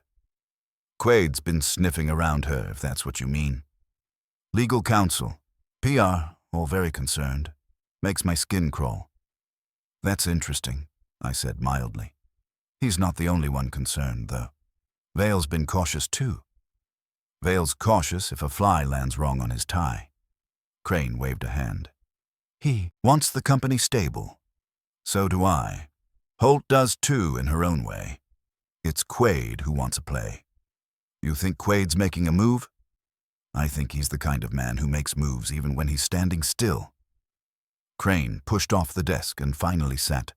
"Quade's been sniffing around her, if that's what you mean. Legal counsel, PR, all very concerned. Makes my skin crawl." "That's interesting," I said mildly. "He's not the only one concerned, though. Vale's been cautious too." "Vale's cautious if a fly lands wrong on his tie." Crane waved a hand. "He wants the company stable." "So do I. Holt does too in her own way. It's Quade who wants a play." "You think Quade's making a move?" "I think he's the kind of man who makes moves even when he's standing still." Crane pushed off the desk and finally sat,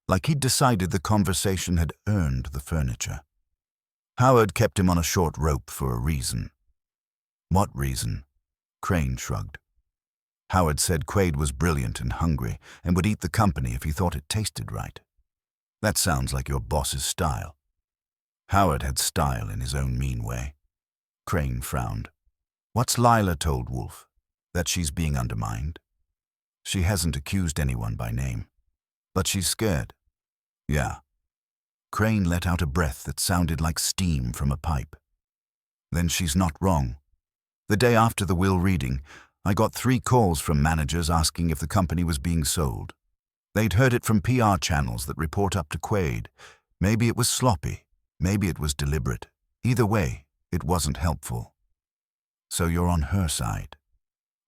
like he'd decided the conversation had earned the furniture. Howard kept him on a short rope for a reason. "What reason?" Crane shrugged. "Howard said Quade was brilliant and hungry and would eat the company if he thought it tasted right." "That sounds like your boss's style." Howard had style in his own mean way. Crane frowned. "What's Lila told Wolfe? That she's being undermined?" "She hasn't accused anyone by name. But she's scared." "Yeah." Crane let out a breath that sounded like steam from a pipe. "Then she's not wrong. The day after the will reading, I got 3 calls from managers asking if the company was being sold. They'd heard it from PR channels that report up to Quaid. Maybe it was sloppy. Maybe it was deliberate. Either way, it wasn't helpful. So you're on her side.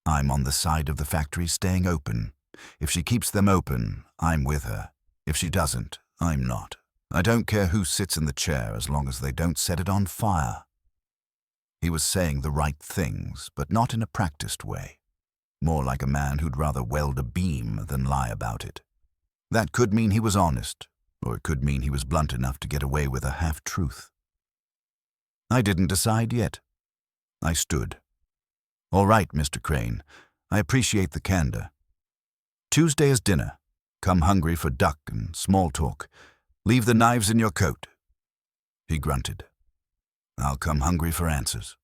I'm on the side of the factory staying open. If she keeps them open, I'm with her. If she doesn't, I'm not. I don't care who sits in the chair as long as they don't set it on fire. He was saying the right things, but not in a practiced way. More like a man who'd rather weld a beam than lie about it. That could mean he was honest, or it could mean he was blunt enough to get away with a half-truth. I didn't decide yet. I stood. All right, Mr. Crane, I appreciate the candor. Tuesday is dinner. Come hungry for duck and small talk. Leave the knives in your coat. He grunted. I'll come hungry for answers.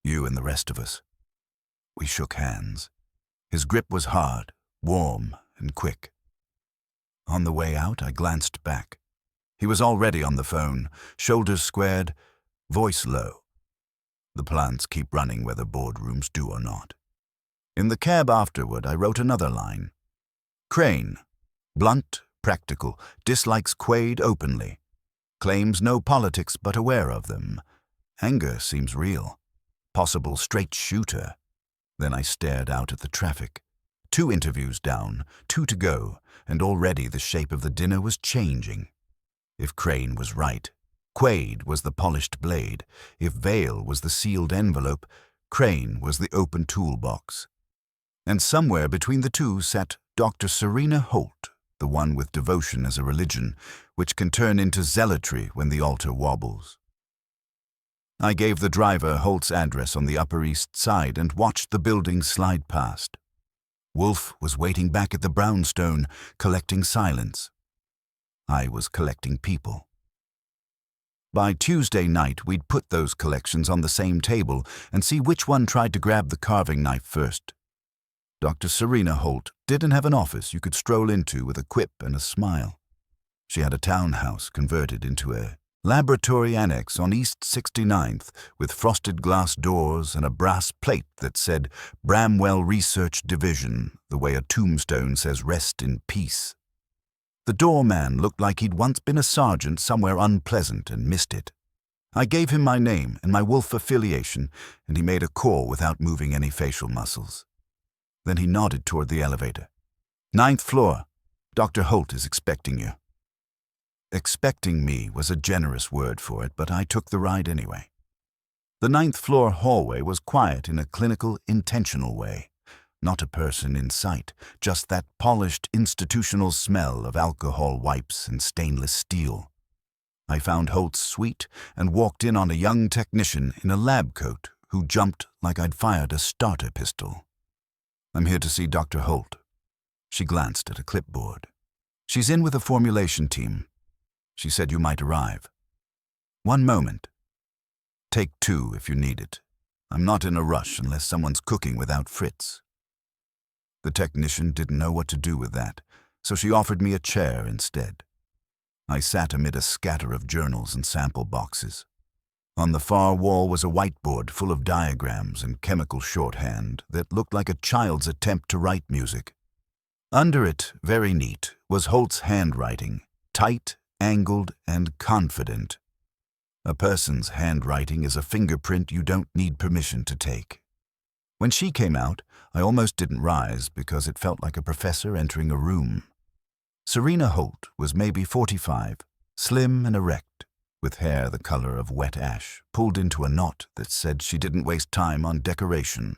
You and the rest of us. We shook hands. His grip was hard, warm, and quick. On the way out, I glanced back. He was already on the phone, shoulders squared, voice low. The plants keep running whether boardrooms do or not. In the cab afterward, I wrote another line. Crane, blunt, practical, dislikes Quaid openly. Claims no politics but aware of them. Anger seems real. Possible straight shooter. Then I stared out at the traffic. 2 interviews down, 2 to go, and already the shape of the dinner was changing. If Crane was right, Quaid was the polished blade. If Vale was the sealed envelope, Crane was the open toolbox. And somewhere between the two sat Dr. Serena Holt, the one with devotion as a religion, which can turn into zealotry when the altar wobbles. I gave the driver Holt's address on the Upper East Side and watched the building slide past. Wolfe was waiting back at the brownstone, collecting silence. I was collecting people. By Tuesday night, we'd put those collections on the same table and see which one tried to grab the carving knife first. Dr. Serena Holt didn't have an office you could stroll into with a quip and a smile. She had a townhouse converted into a laboratory annex on East 69th with frosted glass doors and a brass plate that said Bramwell Research Division, the way a tombstone says rest in peace. The doorman looked like he'd once been a sergeant somewhere unpleasant and missed it. I gave him my name and my Wolfe affiliation, and he made a call without moving any facial muscles. Then he nodded toward the elevator. 9th floor. Dr. Holt is expecting you. Expecting me was a generous word for it, but I took the ride anyway. The 9th floor hallway was quiet in a clinical, intentional way. Not a person in sight, just that polished institutional smell of alcohol wipes and stainless steel. I found Holt's suite and walked in on a young technician in a lab coat who jumped like I'd fired a starter pistol. I'm here to see Dr. Holt. She glanced at a clipboard. She's in with a formulation team. She said you might arrive. 1 moment. Take 2 if you need it. I'm not in a rush unless someone's cooking without Fritz. The technician didn't know what to do with that, so she offered me a chair instead. I sat amid a scatter of journals and sample boxes. On the far wall was a whiteboard full of diagrams and chemical shorthand that looked like a child's attempt to write music. Under it, very neat, was Holt's handwriting, tight, angled, and confident. A person's handwriting is a fingerprint you don't need permission to take. When she came out, I almost didn't rise because it felt like a professor entering a room. Serena Holt was maybe 45, slim and erect, with hair the color of wet ash, pulled into a knot that said she didn't waste time on decoration.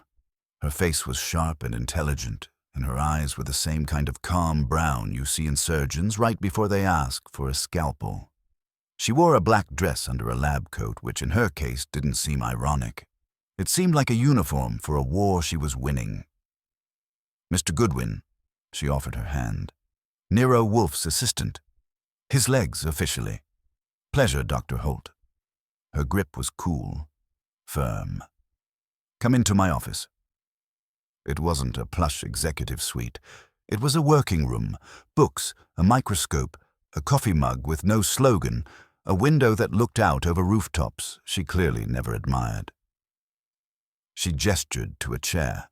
Her face was sharp and intelligent, and her eyes were the same kind of calm brown you see in surgeons right before they ask for a scalpel. She wore a black dress under a lab coat, which in her case didn't seem ironic. It seemed like a uniform for a war she was winning. Mr. Goodwin, she offered her hand. Nero Wolfe's assistant. His legs, officially. Pleasure, Dr. Holt. Her grip was cool, firm. Come into my office. It wasn't a plush executive suite. It was a working room, books, a microscope, a coffee mug with no slogan, a window that looked out over rooftops she clearly never admired. She gestured to a chair.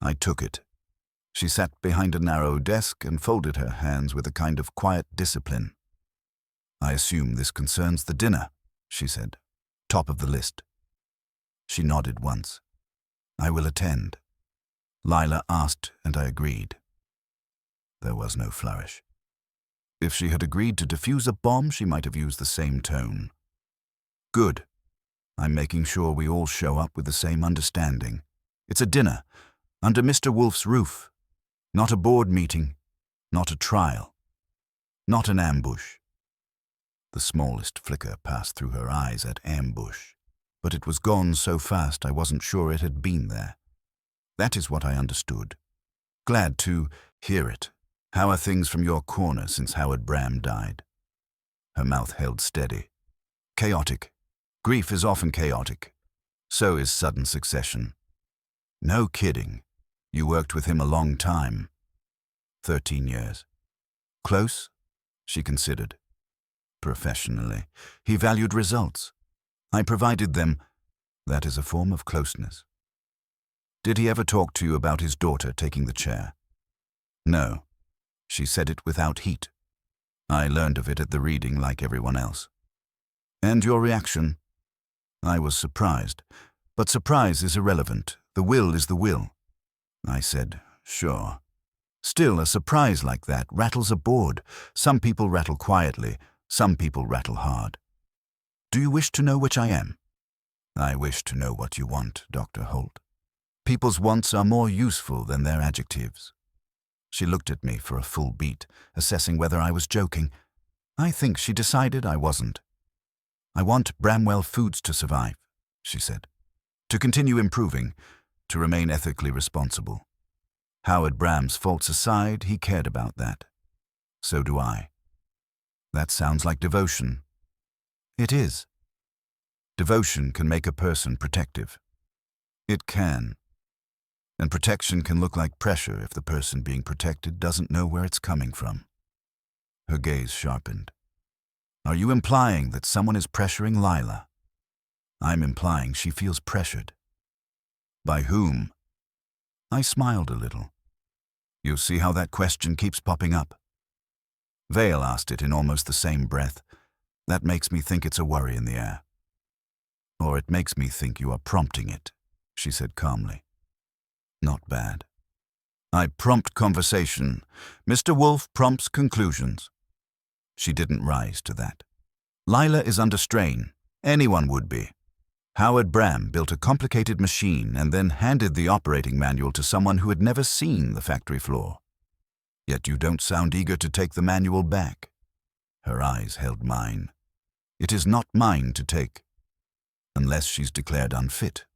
I took it. She sat behind a narrow desk and folded her hands with a kind of quiet discipline. "I assume this concerns the dinner," she said. "Top of the list." She nodded once. "I will attend." Lila asked, and I agreed. There was no flourish. If she had agreed to defuse a bomb, she might have used the same tone. "Good. I'm making sure we all show up with the same understanding. It's a dinner, under Mr. Wolfe's roof. Not a board meeting, not a trial, not an ambush." The smallest flicker passed through her eyes at ambush, but it was gone so fast I wasn't sure it had been there. That is what I understood. "Glad to hear it. How are things from your corner since Howard Bram died?" Her mouth held steady. "Chaotic. Grief is often chaotic. So is sudden succession." "No kidding. You worked with him a long time." 13 years. "Close?" She considered. "Professionally. He valued results. I provided them. That is a form of closeness." "Did he ever talk to you about his daughter taking the chair?" "No." She said it without heat. "I learned of it at the reading like everyone else." "And your reaction?" "I was surprised. But surprise is irrelevant. The will is the will." I said, "Sure." "Still, a surprise like that rattles a board. Some people rattle quietly. Some people rattle hard. Do you wish to know which I am?" "I wish to know what you want, Dr. Holt. People's wants are more useful than their adjectives." She looked at me for a full beat, assessing whether I was joking. I think she decided I wasn't. "I want Bramwell Foods to survive," she said. "To continue improving, to remain ethically responsible. Howard Bram's faults aside, he cared about that. So do I." "That sounds like devotion." "It is." "Devotion can make a person protective." "It can. And protection can look like pressure if the person being protected doesn't know where it's coming from." Her gaze sharpened. "Are you implying that someone is pressuring Lila?" "I'm implying she feels pressured." "By whom?" I smiled a little. "You see how that question keeps popping up?" Vale asked it in almost the same breath. "That makes me think it's a worry in the air." "Or it makes me think you are prompting it," she said calmly. "Not bad. I prompt conversation. Mr. Wolfe prompts conclusions." She didn't rise to that. "Lila is under strain. Anyone would be. Howard Bram built a complicated machine and then handed the operating manual to someone who had never seen the factory floor. Yet you don't sound eager to take the manual back." Her eyes held mine. "It is not mine to take. Unless she's declared unfit."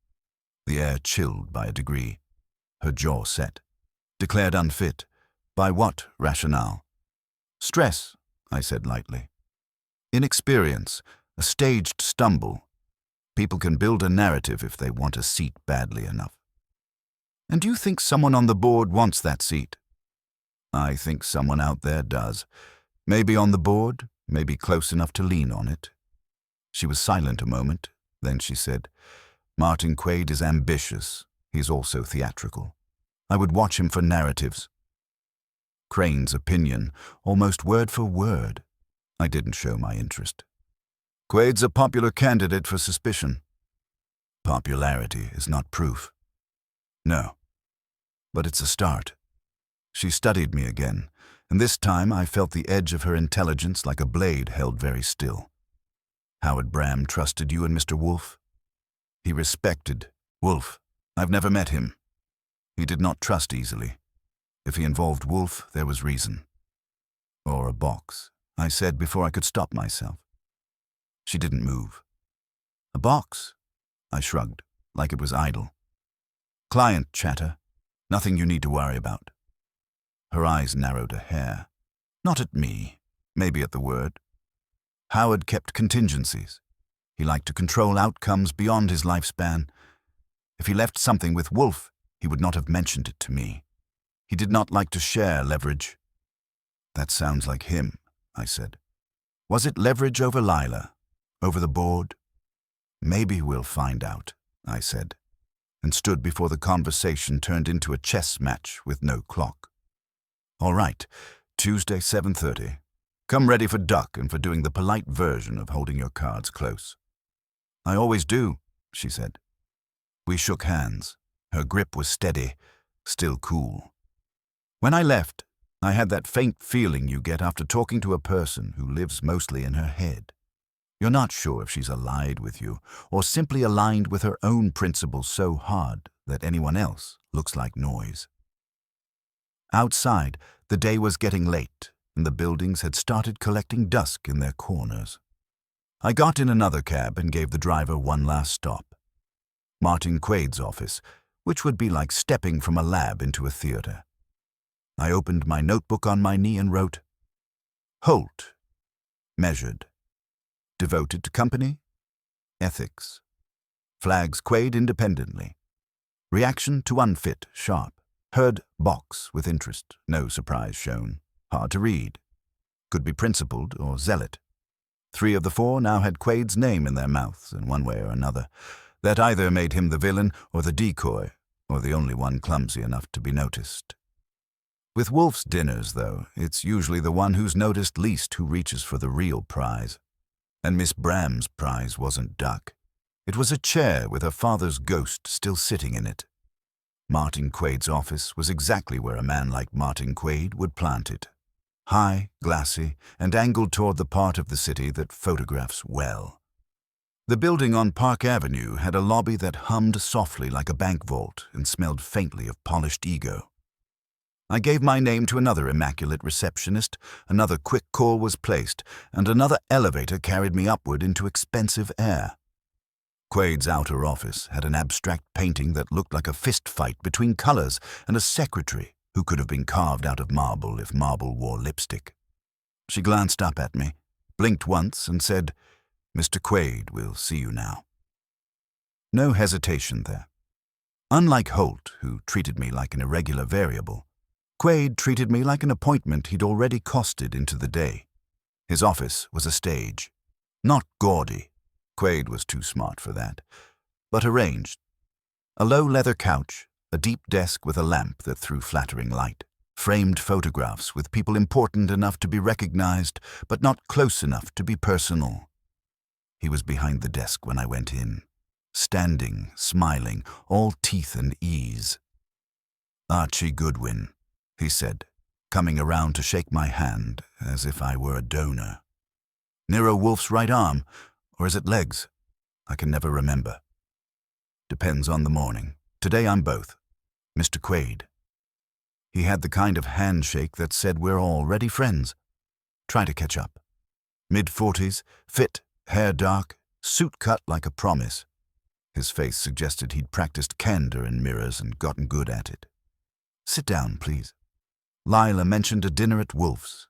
The air chilled by a degree. Her jaw set. "Declared unfit? By what rationale?" "Stress," I said lightly. "Inexperience, a staged stumble. People can build a narrative if they want a seat badly enough." "And do you think someone on the board wants that seat?" "I think someone out there does. Maybe on the board, maybe close enough to lean on it." She was silent a moment, then she said, "Martin Quaid is ambitious. He's also theatrical. I would watch him for narratives." Crane's opinion, almost word for word. I didn't show my interest. "Quaid's a popular candidate for suspicion." "Popularity is not proof." "No. But it's a start." She studied me again, and this time I felt the edge of her intelligence like a blade held very still. "Howard Bram trusted you and Mr. Wolfe?" "He respected Wolfe. I've never met him. He did not trust easily. If he involved Wolfe, there was reason." "Or a box," I said before I could stop myself. She didn't move. "A box?" I shrugged, like it was idle. "Client chatter. Nothing you need to worry about." Her eyes narrowed a hair. Not at me, maybe at the word. Howard kept contingencies. He liked to control outcomes beyond his lifespan. If he left something with Wolfe, he would not have mentioned it to me. He did not like to share leverage. "That sounds like him," I said. "Was it leverage over Lila? Over the board?" "Maybe we'll find out," I said. and stood before the conversation turned into a chess match with no clock. "All right, Tuesday, 7:30. Come ready for duck and for doing the polite version of holding your cards close." "I always do," she said. We shook hands. Her grip was steady, still cool. When I left, I had that faint feeling you get after talking to a person who lives mostly in her head. You're not sure if she's allied with you or simply aligned with her own principles so hard that anyone else looks like noise. Outside, the day was getting late, and the buildings had started collecting dusk in their corners. I got in another cab and gave the driver one last stop. Martin Quaid's office, which would be like stepping from a lab into a theater. I opened my notebook on my knee and wrote, Holt, measured, devoted to company, ethics, flags Quaid independently, reaction to unfit, sharp, heard box with interest, no surprise shown, hard to read, could be principled or zealot. 3 of the 4 now had Quaid's name in their mouths in one way or another. That either made him the villain or the decoy, or the only one clumsy enough to be noticed. With Wolfe's dinners, though, it's usually the one who's noticed least who reaches for the real prize. And Miss Bram's prize wasn't duck. It was a chair with her father's ghost still sitting in it. Martin Quaid's office was exactly where a man like Martin Quaid would plant it. High, glassy, and angled toward the part of the city that photographs well. The building on Park Avenue had a lobby that hummed softly like a bank vault and smelled faintly of polished ego. I gave my name to another immaculate receptionist, another quick call was placed, and another elevator carried me upward into expensive air. Quaid's outer office had an abstract painting that looked like a fist fight between colors and a secretary who could have been carved out of marble if marble wore lipstick. She glanced up at me, blinked once, and said, "Mr. Quaid will see you now." No hesitation there. Unlike Holt, who treated me like an irregular variable, Quaid treated me like an appointment he'd already costed into the day. His office was a stage. Not gaudy. Quaid was too smart for that. But arranged. A low leather couch, a deep desk with a lamp that threw flattering light, framed photographs with people important enough to be recognized, but not close enough to be personal. He was behind the desk when I went in, standing, smiling, all teeth and ease. "Archie Goodwin," he said, coming around to shake my hand as if I were a donor. "Nero Wolfe's right arm, or is it legs? I can never remember. Depends on the morning. Today I'm both. Mr. Quaid." He had the kind of handshake that said we're already friends. Try to catch up. Mid-40s, fit, hair dark, suit cut like a promise. His face suggested he'd practiced candor in mirrors and gotten good at it. "Sit down, please. Lila mentioned a dinner at Wolfe's.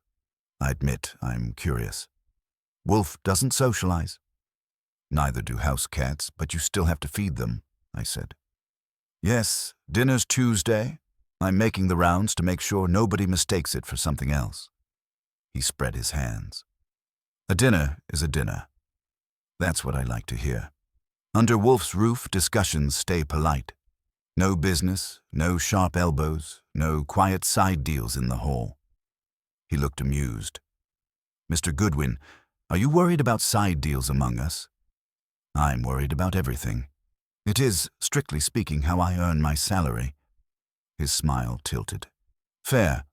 I admit I'm curious. Wolfe doesn't socialize." "Neither do house cats, but you still have to feed them," I said. "Yes, dinner's Tuesday. I'm making the rounds to make sure nobody mistakes it for something else." He spread his hands. "A dinner is a dinner. That's what I like to hear. Under Wolfe's roof, discussions stay polite. No business, no sharp elbows, no quiet side deals in the hall." He looked amused. "Mr. Goodwin, are you worried about side deals among us?" "I'm worried about everything. It is, strictly speaking, how I earn my salary." His smile tilted. "Fair,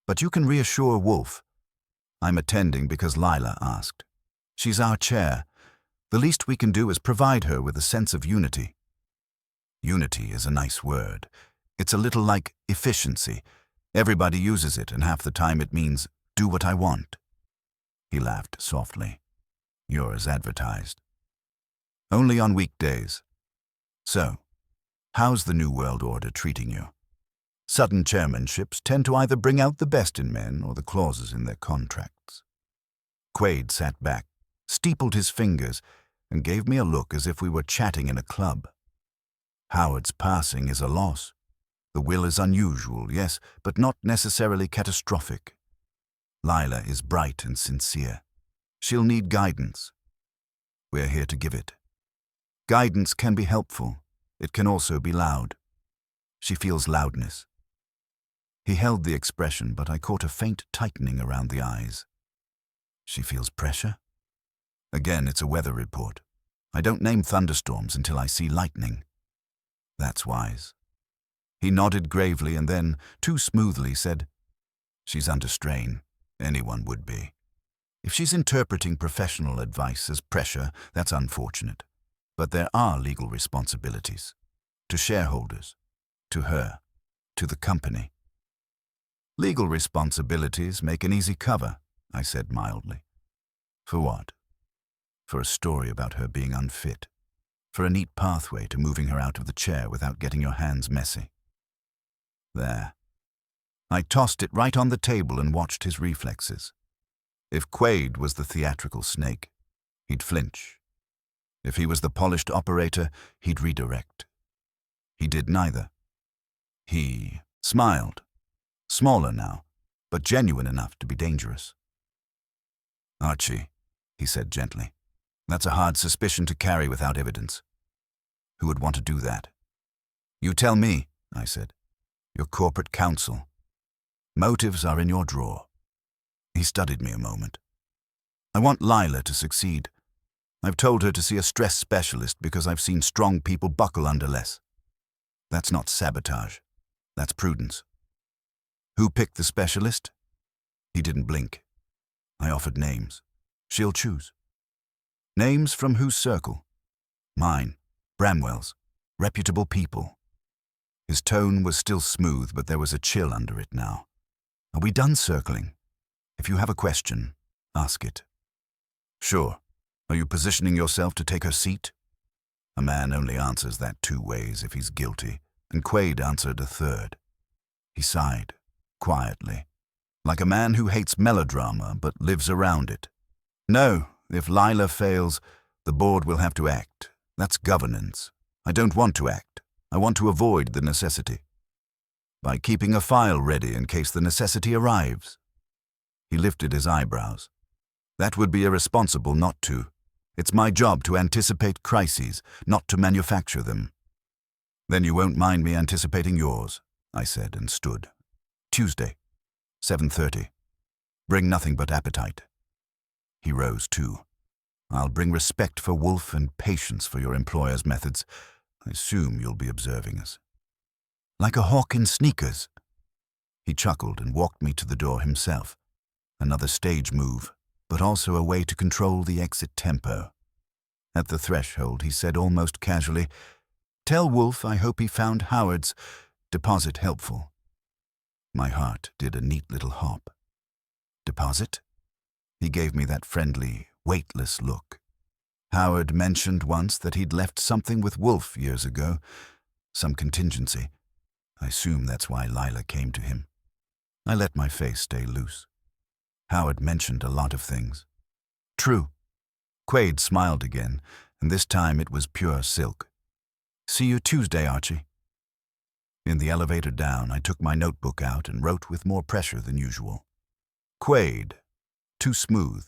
but you can reassure Wolfe. I'm attending because Lila asked. She's our chair. The least we can do is provide her with a sense of unity." Unity is a nice word. It's a little like efficiency. Everybody uses it, and half the time it means, do what I want. He laughed softly. "You're as advertised." "Only on weekdays. So, how's the New World Order treating you? Sudden chairmanships tend to either bring out the best in men or the clauses in their contracts." Quaid sat back, steepled his fingers, and gave me a look as if we were chatting in a club. "Howard's passing is a loss. The will is unusual, yes, but not necessarily catastrophic. Lila is bright and sincere. She'll need guidance. We're here to give it. Guidance can be helpful, It can also be loud. She feels loudness. He held the expression, but I caught a faint tightening around the eyes. She feels pressure? Again, it's a weather report. I don't name thunderstorms until I see lightning. That's wise. He nodded gravely and then, too smoothly, said, "She's under strain. Anyone would be. If she's interpreting professional advice as pressure, that's unfortunate. But there are legal responsibilities. To shareholders, to her, to the company." "Legal responsibilities make an easy cover," I said mildly. "For what?" "For a story about her being unfit. For a neat pathway to moving her out of the chair without getting your hands messy." There. I tossed it right on the table and watched his reflexes. If Quaid was the theatrical snake, he'd flinch. If he was the polished operator, he'd redirect. He did neither. He smiled. Smaller now, but genuine enough to be dangerous. "Archie," he said gently, "that's a hard suspicion to carry without evidence. Who would want to do that?" "You tell me," I said. "Your corporate counsel. Motives are in your drawer." He studied me a moment. "I want Lila to succeed. I've told her to see a stress specialist because I've seen strong people buckle under less. That's not sabotage. That's prudence." "Who picked the specialist?" He didn't blink. I offered names. "She'll choose." "Names from whose circle?" "Mine. Bramwell's. Reputable people." His tone was still smooth, but there was a chill under it now. "Are we done circling? If you have a question, ask it." "Sure. Are you positioning yourself to take her seat?" A man only answers that 2 ways if he's guilty, and Quaid answered a third. He sighed, quietly, like a man who hates melodrama but lives around it. "No, if Lila fails, the board will have to act. That's governance. I don't want to act. I want to avoid the necessity. By keeping a file ready in case the necessity arrives." He lifted his eyebrows. "That would be irresponsible not to. It's my job to anticipate crises, not to manufacture them." "Then you won't mind me anticipating yours," I said and stood. "Tuesday, 7:30. Bring nothing but appetite." He rose too. "I'll bring respect for Wolfe and patience for your employer's methods. I assume you'll be observing us." "Like a hawk in sneakers." He chuckled and walked me to the door himself. Another stage move, but also a way to control the exit tempo. At the threshold, he said almost casually, "Tell Wolfe I hope he found Howard's deposit helpful." My heart did a neat little hop. "Deposit?" He gave me that friendly, weightless look. "Howard mentioned once that he'd left something with Wolfe years ago. Some contingency. I assume that's why Lila came to him." I let my face stay loose. "Howard mentioned a lot of things." "True." Quaid smiled again, and this time it was pure silk. "See you Tuesday, Archie." In the elevator down, I took my notebook out and wrote with more pressure than usual. Quaid. Too smooth.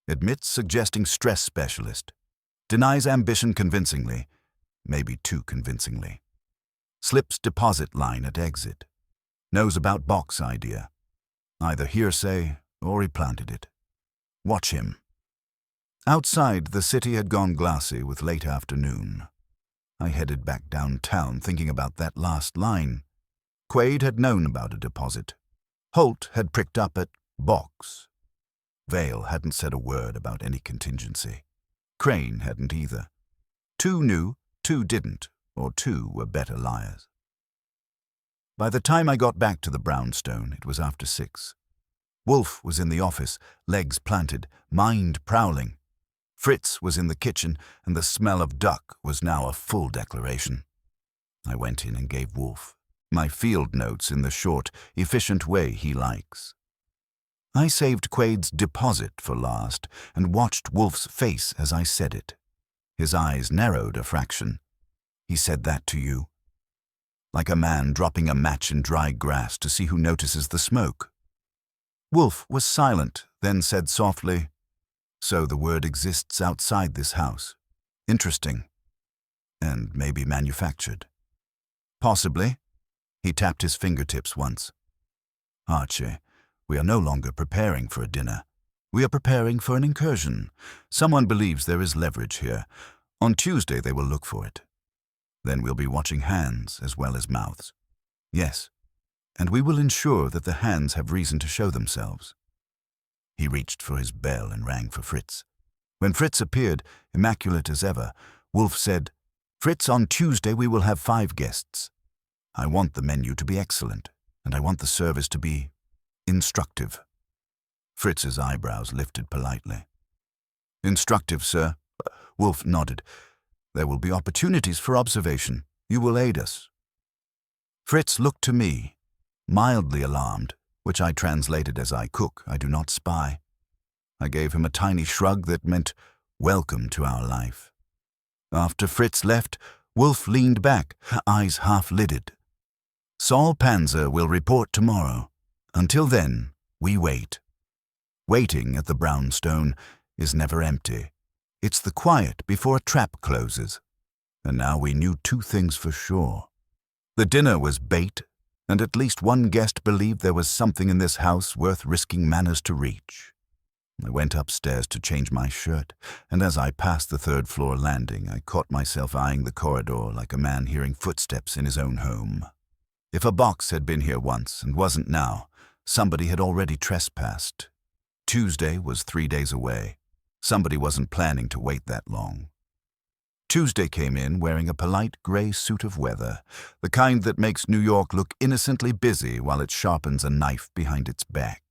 Admits suggesting stress specialist. Denies ambition convincingly, maybe too convincingly. Slips deposit line at exit. Knows about box idea. Either hearsay or he planted it. Watch him. Outside, the city had gone glassy with late afternoon. I headed back downtown thinking about that last line. Quaid had known about a deposit. Holt had pricked up at box. Vale hadn't said a word about any contingency. Crane hadn't either. 2 knew, 2 didn't, or 2 were better liars. By the time I got back to the brownstone, it was after 6. Wolfe was in the office, legs planted, mind prowling. Fritz was in the kitchen, and the smell of duck was now a full declaration. I went in and gave Wolfe my field notes in the short, efficient way he likes. I saved Quaid's deposit for last and watched Wolfe's face as I said it. His eyes narrowed a fraction. "He said that to you?" Like a man dropping a match in dry grass to see who notices the smoke. Wolfe was silent, then said softly, "So the word exists outside this house. Interesting." and maybe manufactured. Possibly. He tapped his fingertips once. Archie, we are no longer preparing for a dinner. We are preparing for an incursion. Someone believes there is leverage here. On Tuesday they will look for it. Then we'll be watching hands as well as mouths. Yes, and we will ensure that the hands have reason to show themselves. He reached for his bell and rang for Fritz. When Fritz appeared, immaculate as ever, Wolfe said, "Fritz, on Tuesday we will have 5 guests. I want the menu to be excellent, and I want the service to be instructive." Fritz's eyebrows lifted politely. "Instructive, sir." Wolfe nodded. "There will be opportunities for observation. You will aid us." Fritz looked to me, mildly alarmed, which I translated as "I cook, I do not spy." I gave him a tiny shrug that meant, "Welcome to our life." After Fritz left, Wolfe leaned back, eyes half-lidded. "Saul Panzer will report tomorrow. Until then, we wait." Waiting at the brownstone is never empty. It's the quiet before a trap closes. And now we knew 2 things for sure. The dinner was bait, and at least one guest believed there was something in this house worth risking manners to reach. I went upstairs to change my shirt, and as I passed the 3rd-floor landing, I caught myself eyeing the corridor like a man hearing footsteps in his own home. If a box had been here once and wasn't now, somebody had already trespassed. Tuesday was 3 days away. Somebody wasn't planning to wait that long. Tuesday came in wearing a polite gray suit of weather, the kind that makes New York look innocently busy while it sharpens a knife behind its back.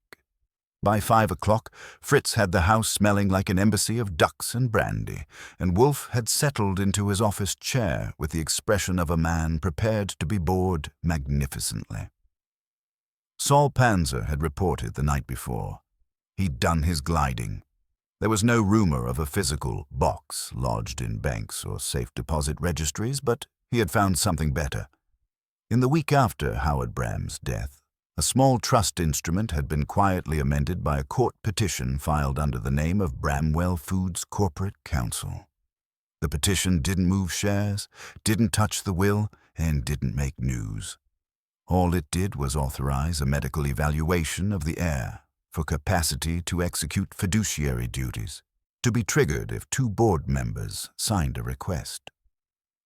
By 5 o'clock, Fritz had the house smelling like an embassy of ducks and brandy, and Wolfe had settled into his office chair with the expression of a man prepared to be bored magnificently. Saul Panzer had reported the night before. He'd done his gliding. There was no rumor of a physical box lodged in banks or safe deposit registries, but he had found something better. In the week after Howard Bram's death, a small trust instrument had been quietly amended by a court petition filed under the name of Bramwell Foods Corporate Counsel. The petition didn't move shares, didn't touch the will, and didn't make news. All it did was authorize a medical evaluation of the heir for capacity to execute fiduciary duties, to be triggered if 2 board members signed a request.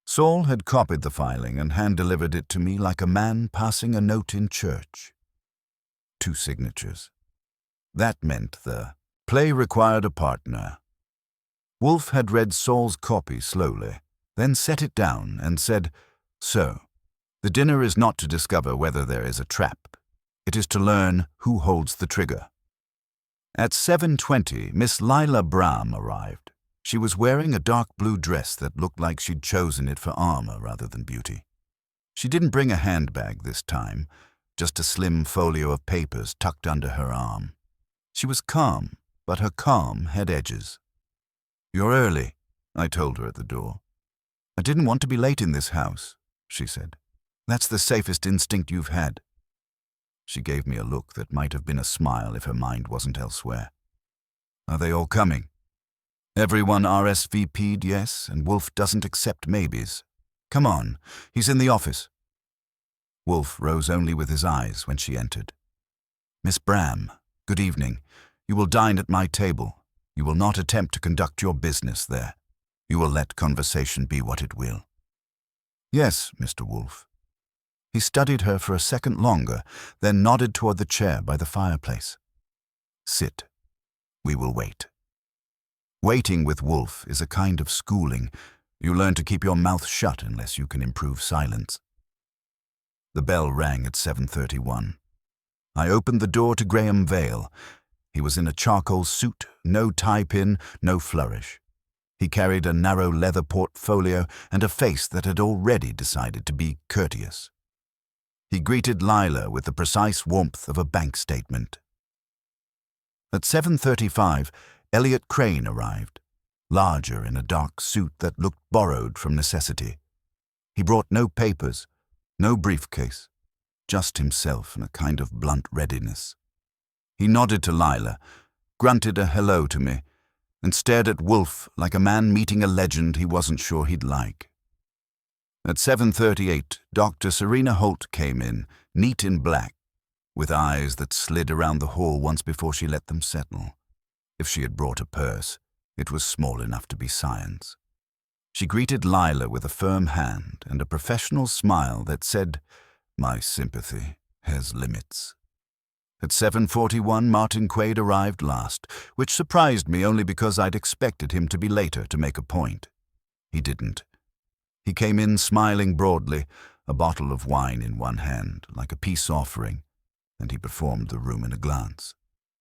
Saul had copied the filing and hand-delivered it to me like a man passing a note in church. 2 signatures. That meant the play required a partner. Wolfe had read Saul's copy slowly, then set it down and said, "So, the dinner is not to discover whether there is a trap. It is to learn who holds the trigger." At 7:20, Miss Lila Bram arrived. She was wearing a dark blue dress that looked like she'd chosen it for armor rather than beauty. She didn't bring a handbag this time, just a slim folio of papers tucked under her arm. She was calm, but her calm had edges. "You're early," I told her at the door. "I didn't want to be late in this house," she said. "That's the safest instinct you've had." She gave me a look that might have been a smile if her mind wasn't elsewhere. "Are they all coming?" "Everyone RSVP'd, yes, and Wolfe doesn't accept maybes. Come on, he's in the office." Wolfe rose only with his eyes when she entered. "Miss Bram, good evening. You will dine at my table. You will not attempt to conduct your business there. You will let conversation be what it will." "Yes, Mr. Wolfe." He studied her for a second longer, then nodded toward the chair by the fireplace. "Sit. We will wait." Waiting with Wolfe is a kind of schooling. You learn to keep your mouth shut unless you can improve silence. The bell rang at 7:31. I opened the door to Graham Vale. He was in a charcoal suit, no tie-pin, no flourish. He carried a narrow leather portfolio and a face that had already decided to be courteous. He greeted Lila with the precise warmth of a bank statement. At 7:35, Elliot Crane arrived, larger in a dark suit that looked borrowed from necessity. He brought no papers, no briefcase, just himself and a kind of blunt readiness. He nodded to Lila, grunted a hello to me, and stared at Wolfe like a man meeting a legend he wasn't sure he'd like. At 7:38, Dr. Serena Holt came in, neat in black, with eyes that slid around the hall once before she let them settle. If she had brought a purse, it was small enough to be science. She greeted Lila with a firm hand and a professional smile that said, "My sympathy has limits." At 7:41, Martin Quaid arrived last, which surprised me only because I'd expected him to be later to make a point. He didn't. He came in smiling broadly, a bottle of wine in one hand, like a peace offering, and he performed the room in a glance.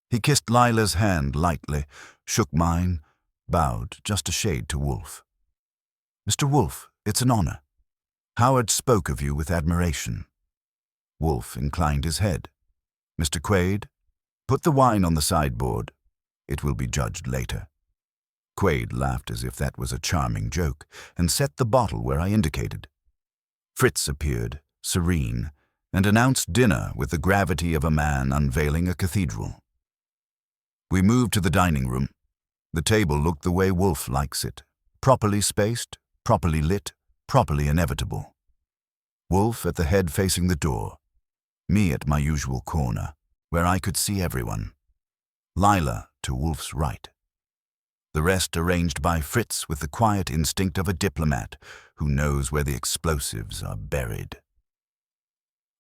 He kissed Lila's hand lightly, shook mine, bowed just a shade to Wolfe. "Mr. Wolfe, it's an honor. Howard spoke of you with admiration." Wolfe inclined his head. "Mr. Quaid, put the wine on the sideboard. It will be judged later." Quaid laughed as if that was a charming joke, and set the bottle where I indicated. Fritz appeared, serene, and announced dinner with the gravity of a man unveiling a cathedral. We moved to the dining room. The table looked the way Wolfe likes it, properly spaced, properly lit, properly inevitable. Wolfe at the head facing the door, me at my usual corner, where I could see everyone. Lila to Wolfe's right. The rest arranged by Fritz with the quiet instinct of a diplomat who knows where the explosives are buried.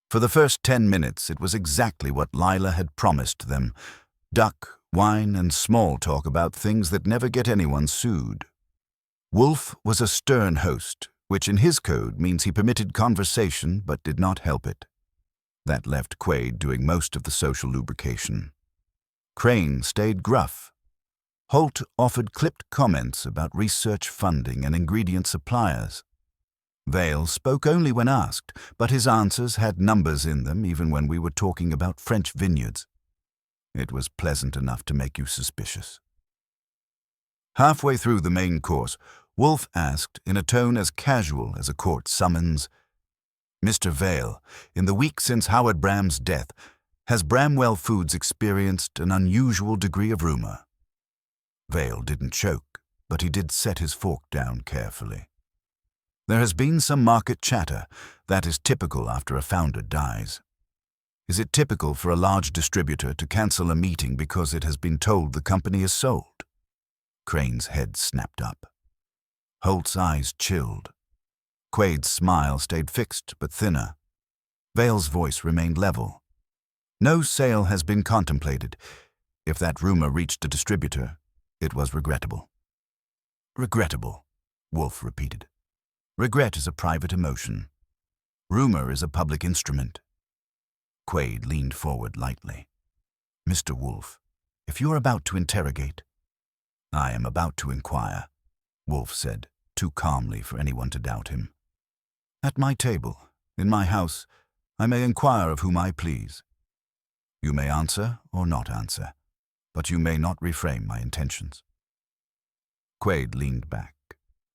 For the first 10 minutes, it was exactly what Lila had promised them: duck, wine, and small talk about things that never get anyone sued. Wolfe was a stern host, which in his code means he permitted conversation but did not help it. That left Quaid doing most of the social lubrication. Crane stayed gruff. Holt offered clipped comments about research funding and ingredient suppliers. Vale spoke only when asked, but his answers had numbers in them even when we were talking about French vineyards. It was pleasant enough to make you suspicious. Halfway through the main course, Wolfe asked, in a tone as casual as a court summons, "Mr. Vale, in the week since Howard Bram's death, has Bramwell Foods experienced an unusual degree of rumor?" Vale didn't choke, but he did set his fork down carefully. "There has been some market chatter. That is typical after a founder dies." "Is it typical for a large distributor to cancel a meeting because it has been told the company is sold?" Crane's head snapped up. Holt's eyes chilled. Quaid's smile stayed fixed but thinner. Vale's voice remained level. "No sale has been contemplated. If that rumor reached a distributor, it was regrettable." "Regrettable," Wolfe repeated. "Regret is a private emotion. Rumor is a public instrument." Quaid leaned forward lightly. "Mr. Wolfe, if you are about to interrogate—" "I am about to inquire," Wolfe said, too calmly for anyone to doubt him. "At my table, in my house, I may inquire of whom I please. You may answer or not answer, but you may not reframe my intentions." Quaid leaned back,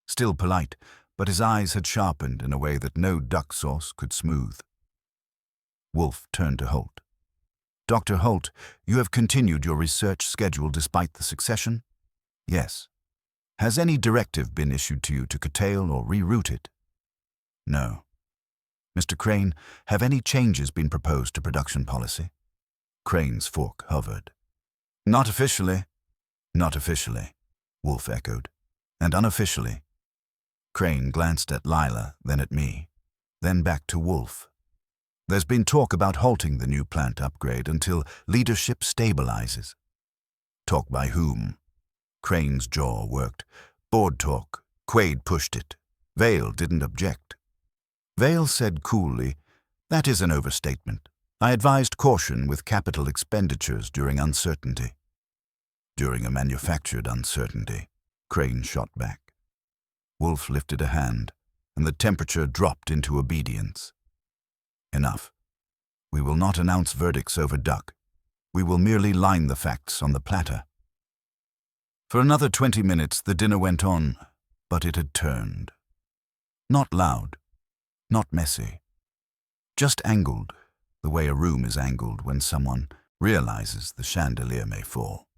still polite, but his eyes had sharpened in a way that no duck sauce could smooth. Wolfe turned to Holt. "Dr. Holt, you have continued your research schedule despite the succession?" "Yes." "Has any directive been issued to you to curtail or reroute it?" "No." "Mr. Crane, have any changes been proposed to production policy?" Crane's fork hovered. "Not officially." "Not officially," Wolfe echoed. "And unofficially?" Crane glanced at Lila, then at me, then back to Wolfe. "There's been talk about halting the new plant upgrade until leadership stabilizes." "Talk by whom?" Crane's jaw worked. "Board talk. Quaid pushed it. Vale didn't object." Vale said coolly, "That is an overstatement. I advised caution with capital expenditures during uncertainty." "During a manufactured uncertainty," Crane shot back. Wolfe lifted a hand, and the temperature dropped into obedience. "Enough. We will not announce verdicts over duck. We will merely line the facts on the platter." For another 20 minutes the dinner went on, but it had turned. Not loud, not messy, just angled, the way a room is angled when someone realizes the chandelier may fall.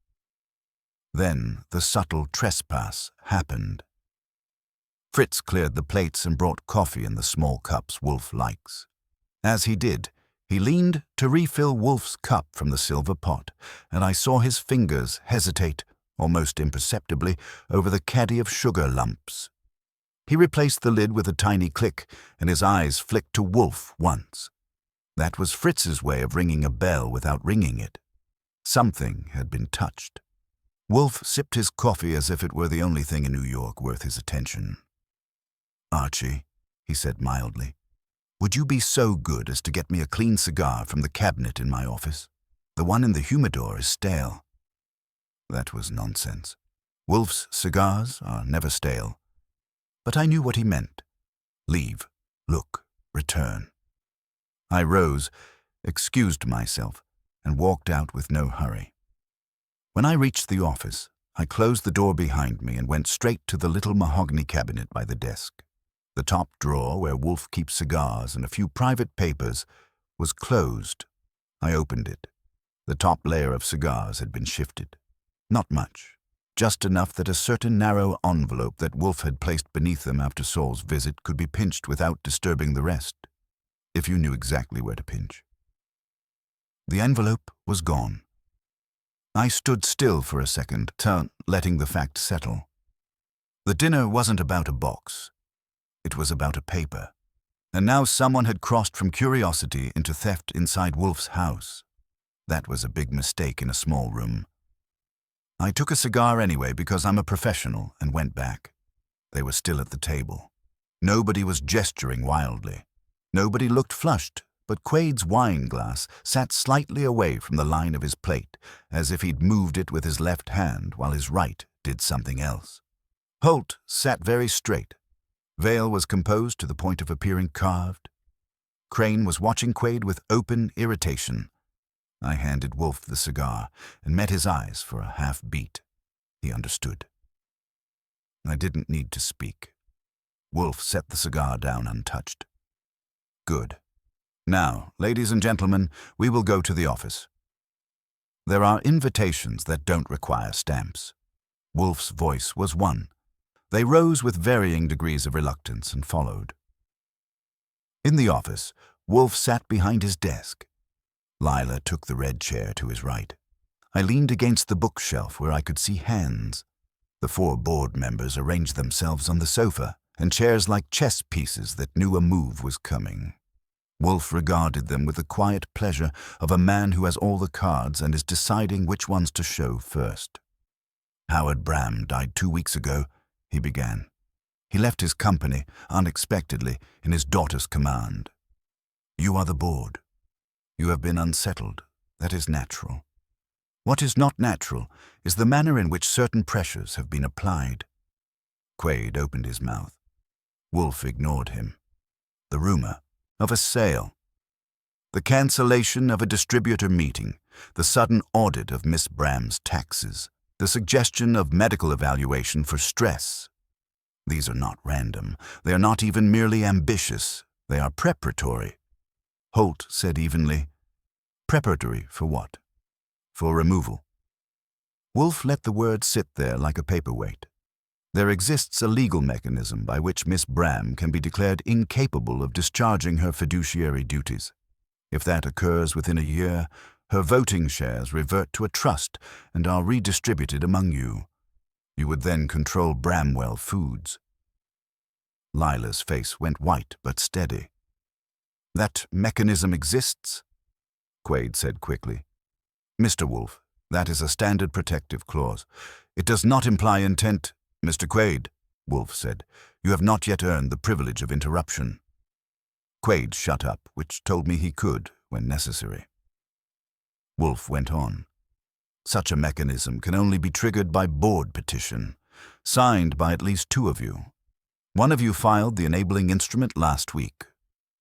Then the subtle trespass happened. Fritz cleared the plates and brought coffee in the small cups Wolfe likes. As he did, he leaned to refill Wolfe's cup from the silver pot, and I saw his fingers hesitate, almost imperceptibly, over the caddy of sugar lumps. He replaced the lid with a tiny click, and his eyes flicked to Wolfe once. That was Fritz's way of ringing a bell without ringing it. Something had been touched. Wolfe sipped his coffee as if it were the only thing in New York worth his attention. "Archie," he said mildly, "would you be so good as to get me a clean cigar from the cabinet in my office? The one in the humidor is stale." That was nonsense. Wolfe's cigars are never stale. But I knew what he meant. Leave, look, return. I rose, excused myself, and walked out with no hurry. When I reached the office, I closed the door behind me and went straight to the little mahogany cabinet by the desk. The top drawer, where Wolfe keeps cigars and a few private papers, was closed. I opened it. The top layer of cigars had been shifted. Not much, just enough that a certain narrow envelope that Wolfe had placed beneath them after Saul's visit could be pinched without disturbing the rest, if you knew exactly where to pinch. The envelope was gone. I stood still for a second, letting the fact settle. The dinner wasn't about a box. It was about a paper. And now someone had crossed from curiosity into theft inside Wolfe's house. That was a big mistake in a small room. I took a cigar anyway because I'm a professional and went back. They were still at the table. Nobody was gesturing wildly. Nobody looked flushed, but Quade's wine glass sat slightly away from the line of his plate, as if he'd moved it with his left hand while his right did something else. Holt sat very straight. Vale was composed to the point of appearing carved. Crane was watching Quade with open irritation. I handed Wolfe the cigar and met his eyes for a half beat. He understood. I didn't need to speak. Wolfe set the cigar down untouched. Good. Now, ladies and gentlemen, we will go to the office. There are invitations that don't require stamps. Wolfe's voice was one. They rose with varying degrees of reluctance and followed. In the office, Wolfe sat behind his desk. Lila took the red chair to his right. I leaned against the bookshelf where I could see hands. The 4 board members arranged themselves on the sofa, and chairs like chess pieces that knew a move was coming. Wolfe regarded them with the quiet pleasure of a man who has all the cards and is deciding which ones to show first. "Howard Bram died 2 weeks ago," he began. "He left his company, unexpectedly, in his daughter's command. You are the board. You have been unsettled. That is natural. What is not natural is the manner in which certain pressures have been applied." Quade opened his mouth. Wolfe ignored him. The rumor of a sale. The cancellation of a distributor meeting. The sudden audit of Miss Bram's taxes. The suggestion of medical evaluation for stress. These are not random. They are not even merely ambitious. They are preparatory. Holt said evenly, "Preparatory for what?" "For removal." Wolfe let the word sit there like a paperweight. There exists a legal mechanism by which Miss Bram can be declared incapable of discharging her fiduciary duties. If that occurs within a year, her voting shares revert to a trust and are redistributed among you. You would then control Bramwell Foods. Lila's face went white but steady. "That mechanism exists?" Quade said quickly. "Mr. Wolfe, that is a standard protective clause. It does not imply intent—" "Mr. Quade," Wolfe said, "you have not yet earned the privilege of interruption." Quade shut up, which told me he could, when necessary. Wolfe went on. "Such a mechanism can only be triggered by board petition, signed by at least 2 of you. One of you filed the enabling instrument last week.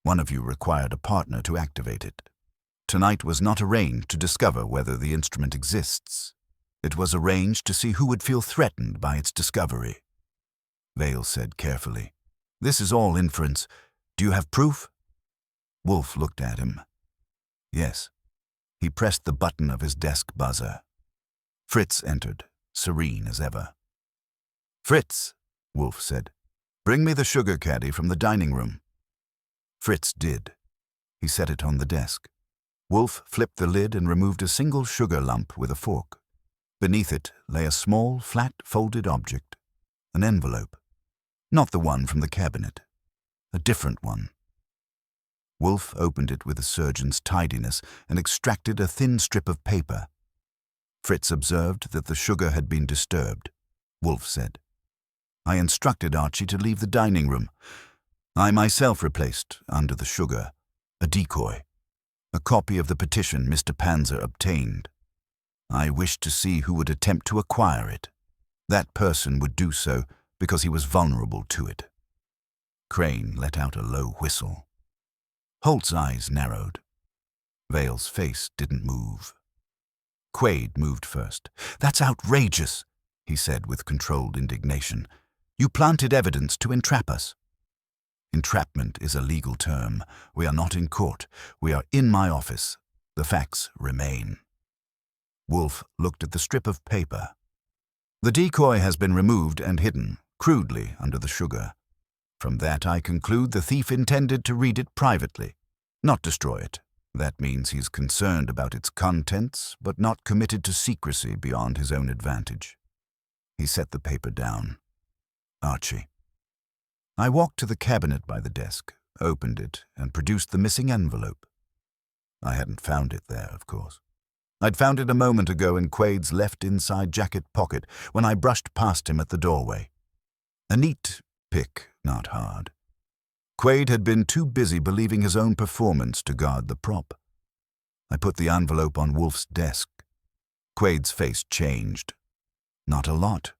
One of you required a partner to activate it. Tonight was not arranged to discover whether the instrument exists. It was arranged to see who would feel threatened by its discovery." Vale said carefully, "This is all inference. Do you have proof?" Wolfe looked at him. Yes. He pressed the button of his desk buzzer. Fritz entered, serene as ever. "Fritz," Wolfe said, Bring me the sugar caddy from the dining room. Fritz did. He set it on the desk. Wolfe flipped the lid and removed a single sugar lump with a fork. Beneath it lay a small, flat, folded object. An envelope. Not the one from the cabinet. A different one. Wolfe opened it with a surgeon's tidiness and extracted a thin strip of paper. Fritz observed that the sugar had been disturbed. Wolfe said, I instructed Archie to leave the dining room. I myself replaced, under the sugar, a decoy, a copy of the petition Mr. Panzer obtained. I wished to see who would attempt to acquire it. That person would do so because he was vulnerable to it. Crane let out a low whistle. Holt's eyes narrowed. Vale's face didn't move. Quaid moved first. That's outrageous, he said with controlled indignation. You planted evidence to entrap us. Entrapment is a legal term. We are not in court. We are in my office. The facts remain. Wolfe looked at the strip of paper. The decoy has been removed and hidden, crudely, under the sugar. From that I conclude the thief intended to read it privately, not destroy it. That means he's concerned about its contents, but not committed to secrecy beyond his own advantage. He set the paper down. Archie. I walked to the cabinet by the desk, opened it, and produced the missing envelope. I hadn't found it there, of course. I'd found it a moment ago in Quaid's left inside jacket pocket when I brushed past him at the doorway. A neat pick, not hard. Quaid had been too busy believing his own performance to guard the prop. I put the envelope on Wolfe's desk. Quaid's face changed. Not a lot,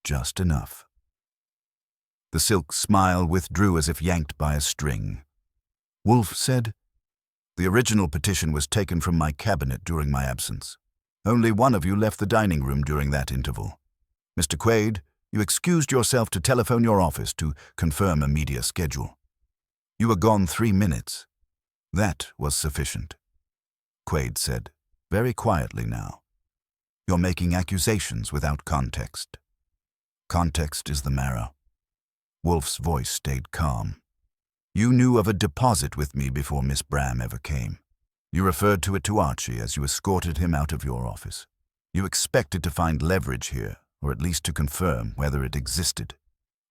just enough. The silk smile withdrew as if yanked by a string. Wolfe said, The original petition was taken from my cabinet during my absence. Only one of you left the dining room during that interval. Mr. Quaid, you excused yourself to telephone your office to confirm a media schedule. You were gone 3 minutes. That was sufficient. Quaid said, very quietly now, You're making accusations without context. Context is the marrow. Wolfe's voice stayed calm. You knew of a deposit with me before Miss Bram ever came. You referred to it to Archie as you escorted him out of your office. You expected to find leverage here, or at least to confirm whether it existed.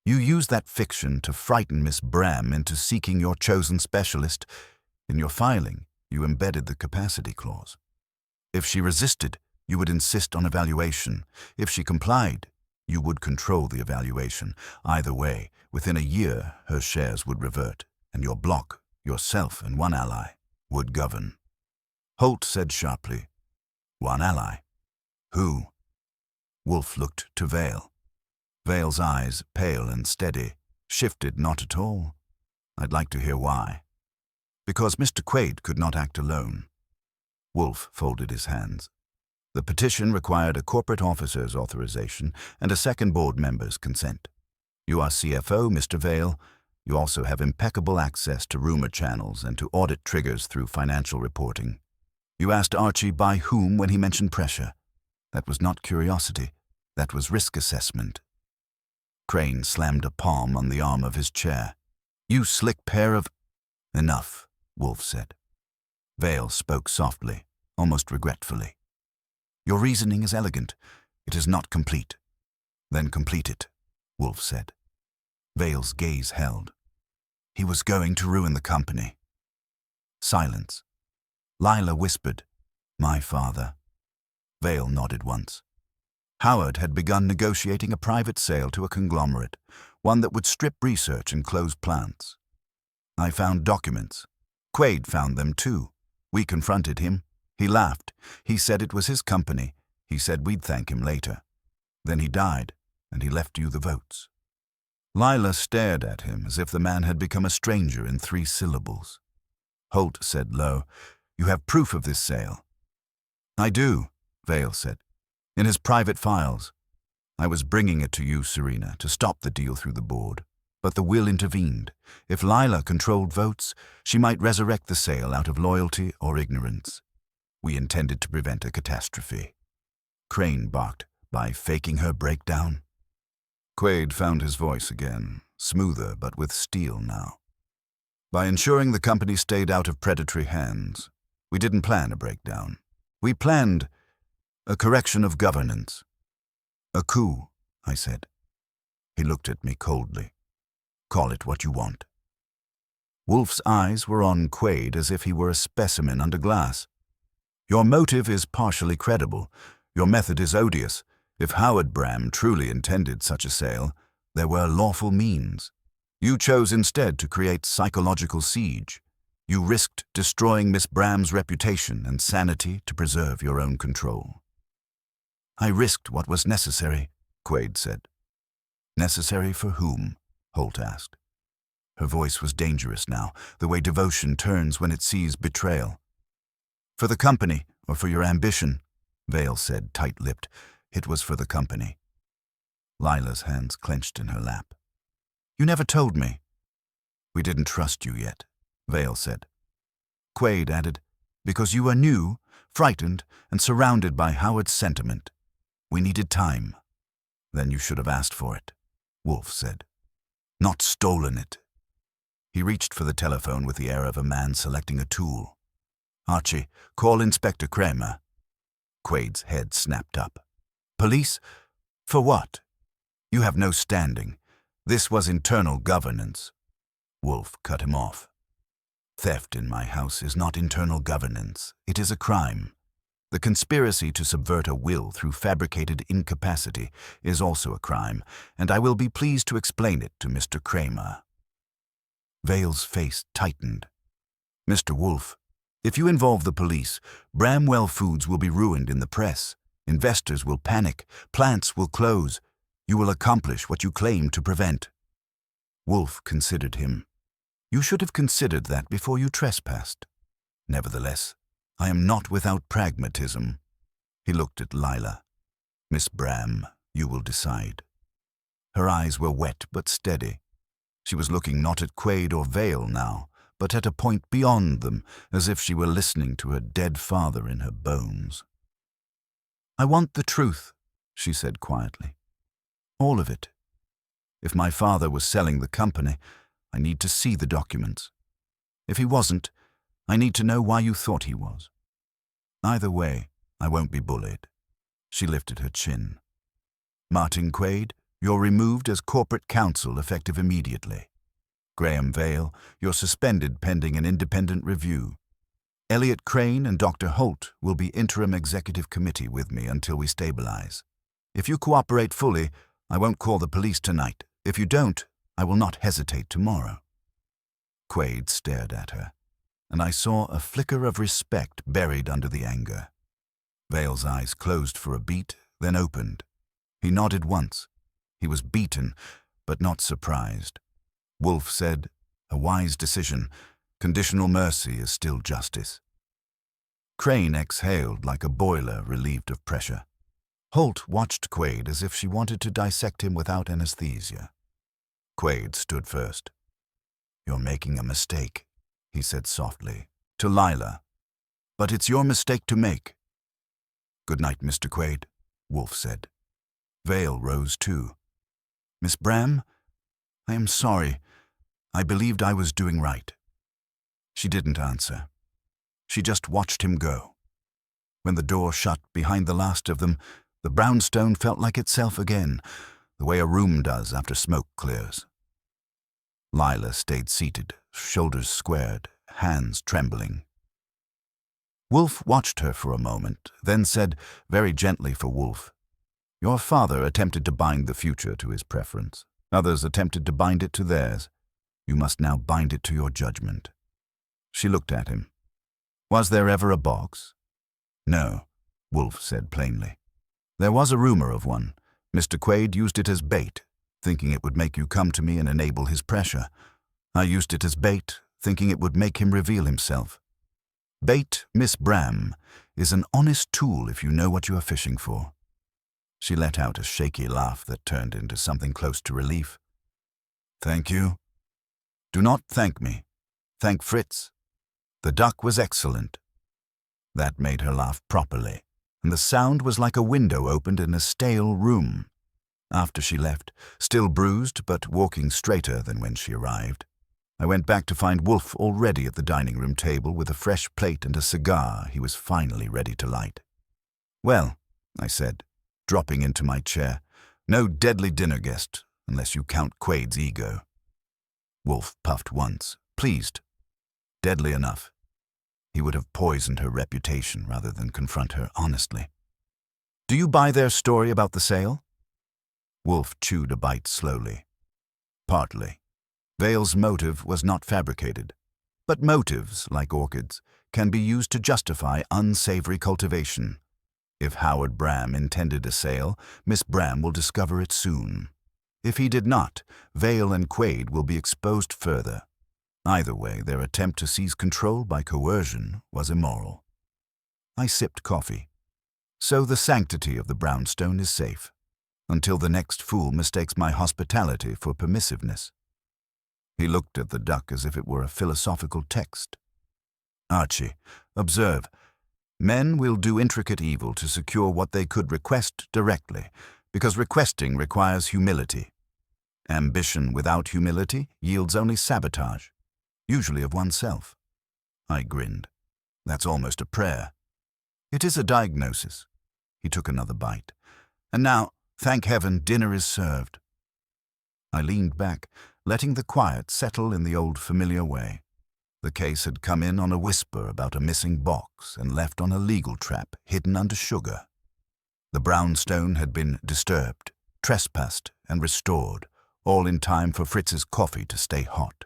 You used that fiction to frighten Miss Bram into seeking your chosen specialist. In your filing, you embedded the capacity clause. If she resisted, you would insist on evaluation. If she complied, you would control the evaluation. Either way, within a year, her shares would revert, and your block, yourself and one ally, would govern. Holt said sharply, One ally? Who? Wolfe looked to Vale. Vale's eyes, pale and steady, shifted not at all. I'd like to hear why. Because Mr. Quaid could not act alone. Wolfe folded his hands. The petition required a corporate officer's authorization and a second board member's consent. You are CFO, Mr. Vale. You also have impeccable access to rumor channels and to audit triggers through financial reporting. You asked Archie by whom when he mentioned pressure. That was not curiosity. That was risk assessment. Crane slammed a palm on the arm of his chair. You slick pair of... Enough, Wolfe said. Vale spoke softly, almost regretfully. Your reasoning is elegant. It is not complete. Then complete it, Wolfe said. Vale's gaze held. He was going to ruin the company. Silence. Lila whispered, My father. Vale nodded once. Howard had begun negotiating a private sale to a conglomerate, one that would strip research and close plants. I found documents. Quaid found them too. We confronted him. He laughed. He said it was his company. He said we'd thank him later. Then he died, and he left you the votes. Lila stared at him as if the man had become a stranger in 3 syllables. Holt said low, You have proof of this sale. I do, Vale said. In his private files. I was bringing it to you, Serena, to stop the deal through the board. But the will intervened. If Lila controlled votes, she might resurrect the sale out of loyalty or ignorance. We intended to prevent a catastrophe. Crane barked, by faking her breakdown. Quaid found his voice again. smoother but with steel now. By ensuring the company stayed out of predatory hands, we didn't plan a breakdown. We planned a correction of governance. A coup, I said. He looked at me coldly. Call it what you want. Wolfe's eyes were on Quaid as if he were a specimen under glass. Your motive is partially credible. Your method is odious. If Howard Bram truly intended such a sale, there were lawful means. You chose instead to create psychological siege. You risked destroying Miss Bram's reputation and sanity to preserve your own control. I risked what was necessary, Quaid said. Necessary for whom? Holt asked. Her voice was dangerous now, the way devotion turns when it sees betrayal. For the company, or for your ambition, Vale said, tight-lipped. It was for the company. Lila's hands clenched in her lap. You never told me. We didn't trust you yet, Vale said. Quaid added, because you were new, frightened, and surrounded by Howard's sentiment. We needed time. Then you should have asked for it, Wolfe said. Not stolen it. He reached for the telephone with the air of a man selecting a tool. Archie, call Inspector Kramer. Quaid's head snapped up. Police? For what? You have no standing. This was internal governance. Wolfe cut him off. Theft in my house is not internal governance. It is a crime. The conspiracy to subvert a will through fabricated incapacity is also a crime, and I will be pleased to explain it to Mr. Kramer. Vale's face tightened. Mr. Wolfe, if you involve the police, Bramwell Foods will be ruined in the press. Investors will panic. Plants will close. You will accomplish what you claim to prevent. Wolfe considered him. You should have considered that before you trespassed. Nevertheless, I am not without pragmatism. He looked at Lila. Miss Bram, you will decide. Her eyes were wet but steady. She was looking not at Quaid or Vale now, but at a point beyond them, as if she were listening to her dead father in her bones. I want the truth, she said quietly. All of it. If my father was selling the company, I need to see the documents. If he wasn't, I need to know why you thought he was. Either way, I won't be bullied. She lifted her chin. Martin Quaid, you're removed as corporate counsel effective immediately. Graham Vale, you're suspended pending an independent review. Elliot Crane and Dr. Holt will be interim executive committee with me until we stabilize. If you cooperate fully, I won't call the police tonight. If you don't, I will not hesitate tomorrow. Quaid stared at her, and I saw a flicker of respect buried under the anger. Vale's eyes closed for a beat, then opened. He nodded once. He was beaten, but not surprised. Wolfe said, a wise decision. Conditional mercy is still justice. Crane exhaled like a boiler relieved of pressure. Holt watched Quaid as if she wanted to dissect him without anesthesia. Quaid stood first. You're making a mistake, he said softly, to Lila. But it's your mistake to make. Good night, Mr. Quaid, Wolfe said. Vale rose too. Miss Bram, I am sorry. I believed I was doing right. She didn't answer. She just watched him go. When the door shut behind the last of them, the brownstone felt like itself again, the way a room does after smoke clears. Lila stayed seated, shoulders squared, hands trembling. Wolfe watched her for a moment, then said, very gently for Wolfe, your father attempted to bind the future to his preference. Others attempted to bind it to theirs. You must now bind it to your judgment. She looked at him. Was there ever a box? No, Wolfe said plainly. There was a rumor of one. Mr. Quaid used it as bait, thinking it would make you come to me and enable his pressure. I used it as bait, thinking it would make him reveal himself. Bait, Miss Bram, is an honest tool if you know what you are fishing for. She let out a shaky laugh that turned into something close to relief. Thank you. Do not thank me. Thank Fritz. The duck was excellent. That made her laugh properly, and the sound was like a window opened in a stale room. After she left, still bruised but walking straighter than when she arrived, I went back to find Wolfe already at the dining room table with a fresh plate and a cigar he was finally ready to light. "Well," I said, dropping into my chair, "no deadly dinner guest, unless you count Quade's ego." Wolfe puffed once, pleased. Deadly enough. He would have poisoned her reputation rather than confront her honestly. "Do you buy their story about the sale?" Wolfe chewed a bite slowly. "Partly. Vale's motive was not fabricated. But motives, like orchids, can be used to justify unsavory cultivation. If Howard Bram intended a sale, Miss Bram will discover it soon. If he did not, Vale and Quade will be exposed further. Either way, their attempt to seize control by coercion was immoral." I sipped coffee. So the sanctity of the brownstone is safe, until the next fool mistakes my hospitality for permissiveness. He looked at the duck as if it were a philosophical text. "Archie, observe. Men will do intricate evil to secure what they could request directly, because requesting requires humility. Ambition without humility yields only sabotage, usually of oneself." I grinned. "That's almost a prayer." "It is a diagnosis." He took another bite. "And now, thank heaven, dinner is served." I leaned back, letting the quiet settle in the old familiar way. The case had come in on a whisper about a missing box and left on a legal trap hidden under sugar. The brownstone had been disturbed, trespassed, and restored, all in time for Fritz's coffee to stay hot.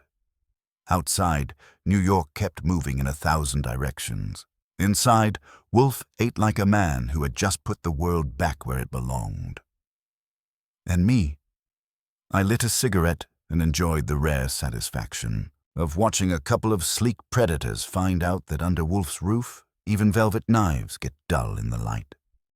Outside, New York kept moving in 1,000 directions. Inside, Wolfe ate like a man who had just put the world back where it belonged. And me? I lit a cigarette and enjoyed the rare satisfaction of watching a couple of sleek predators find out that under Wolfe's roof, even velvet knives get dull in the light.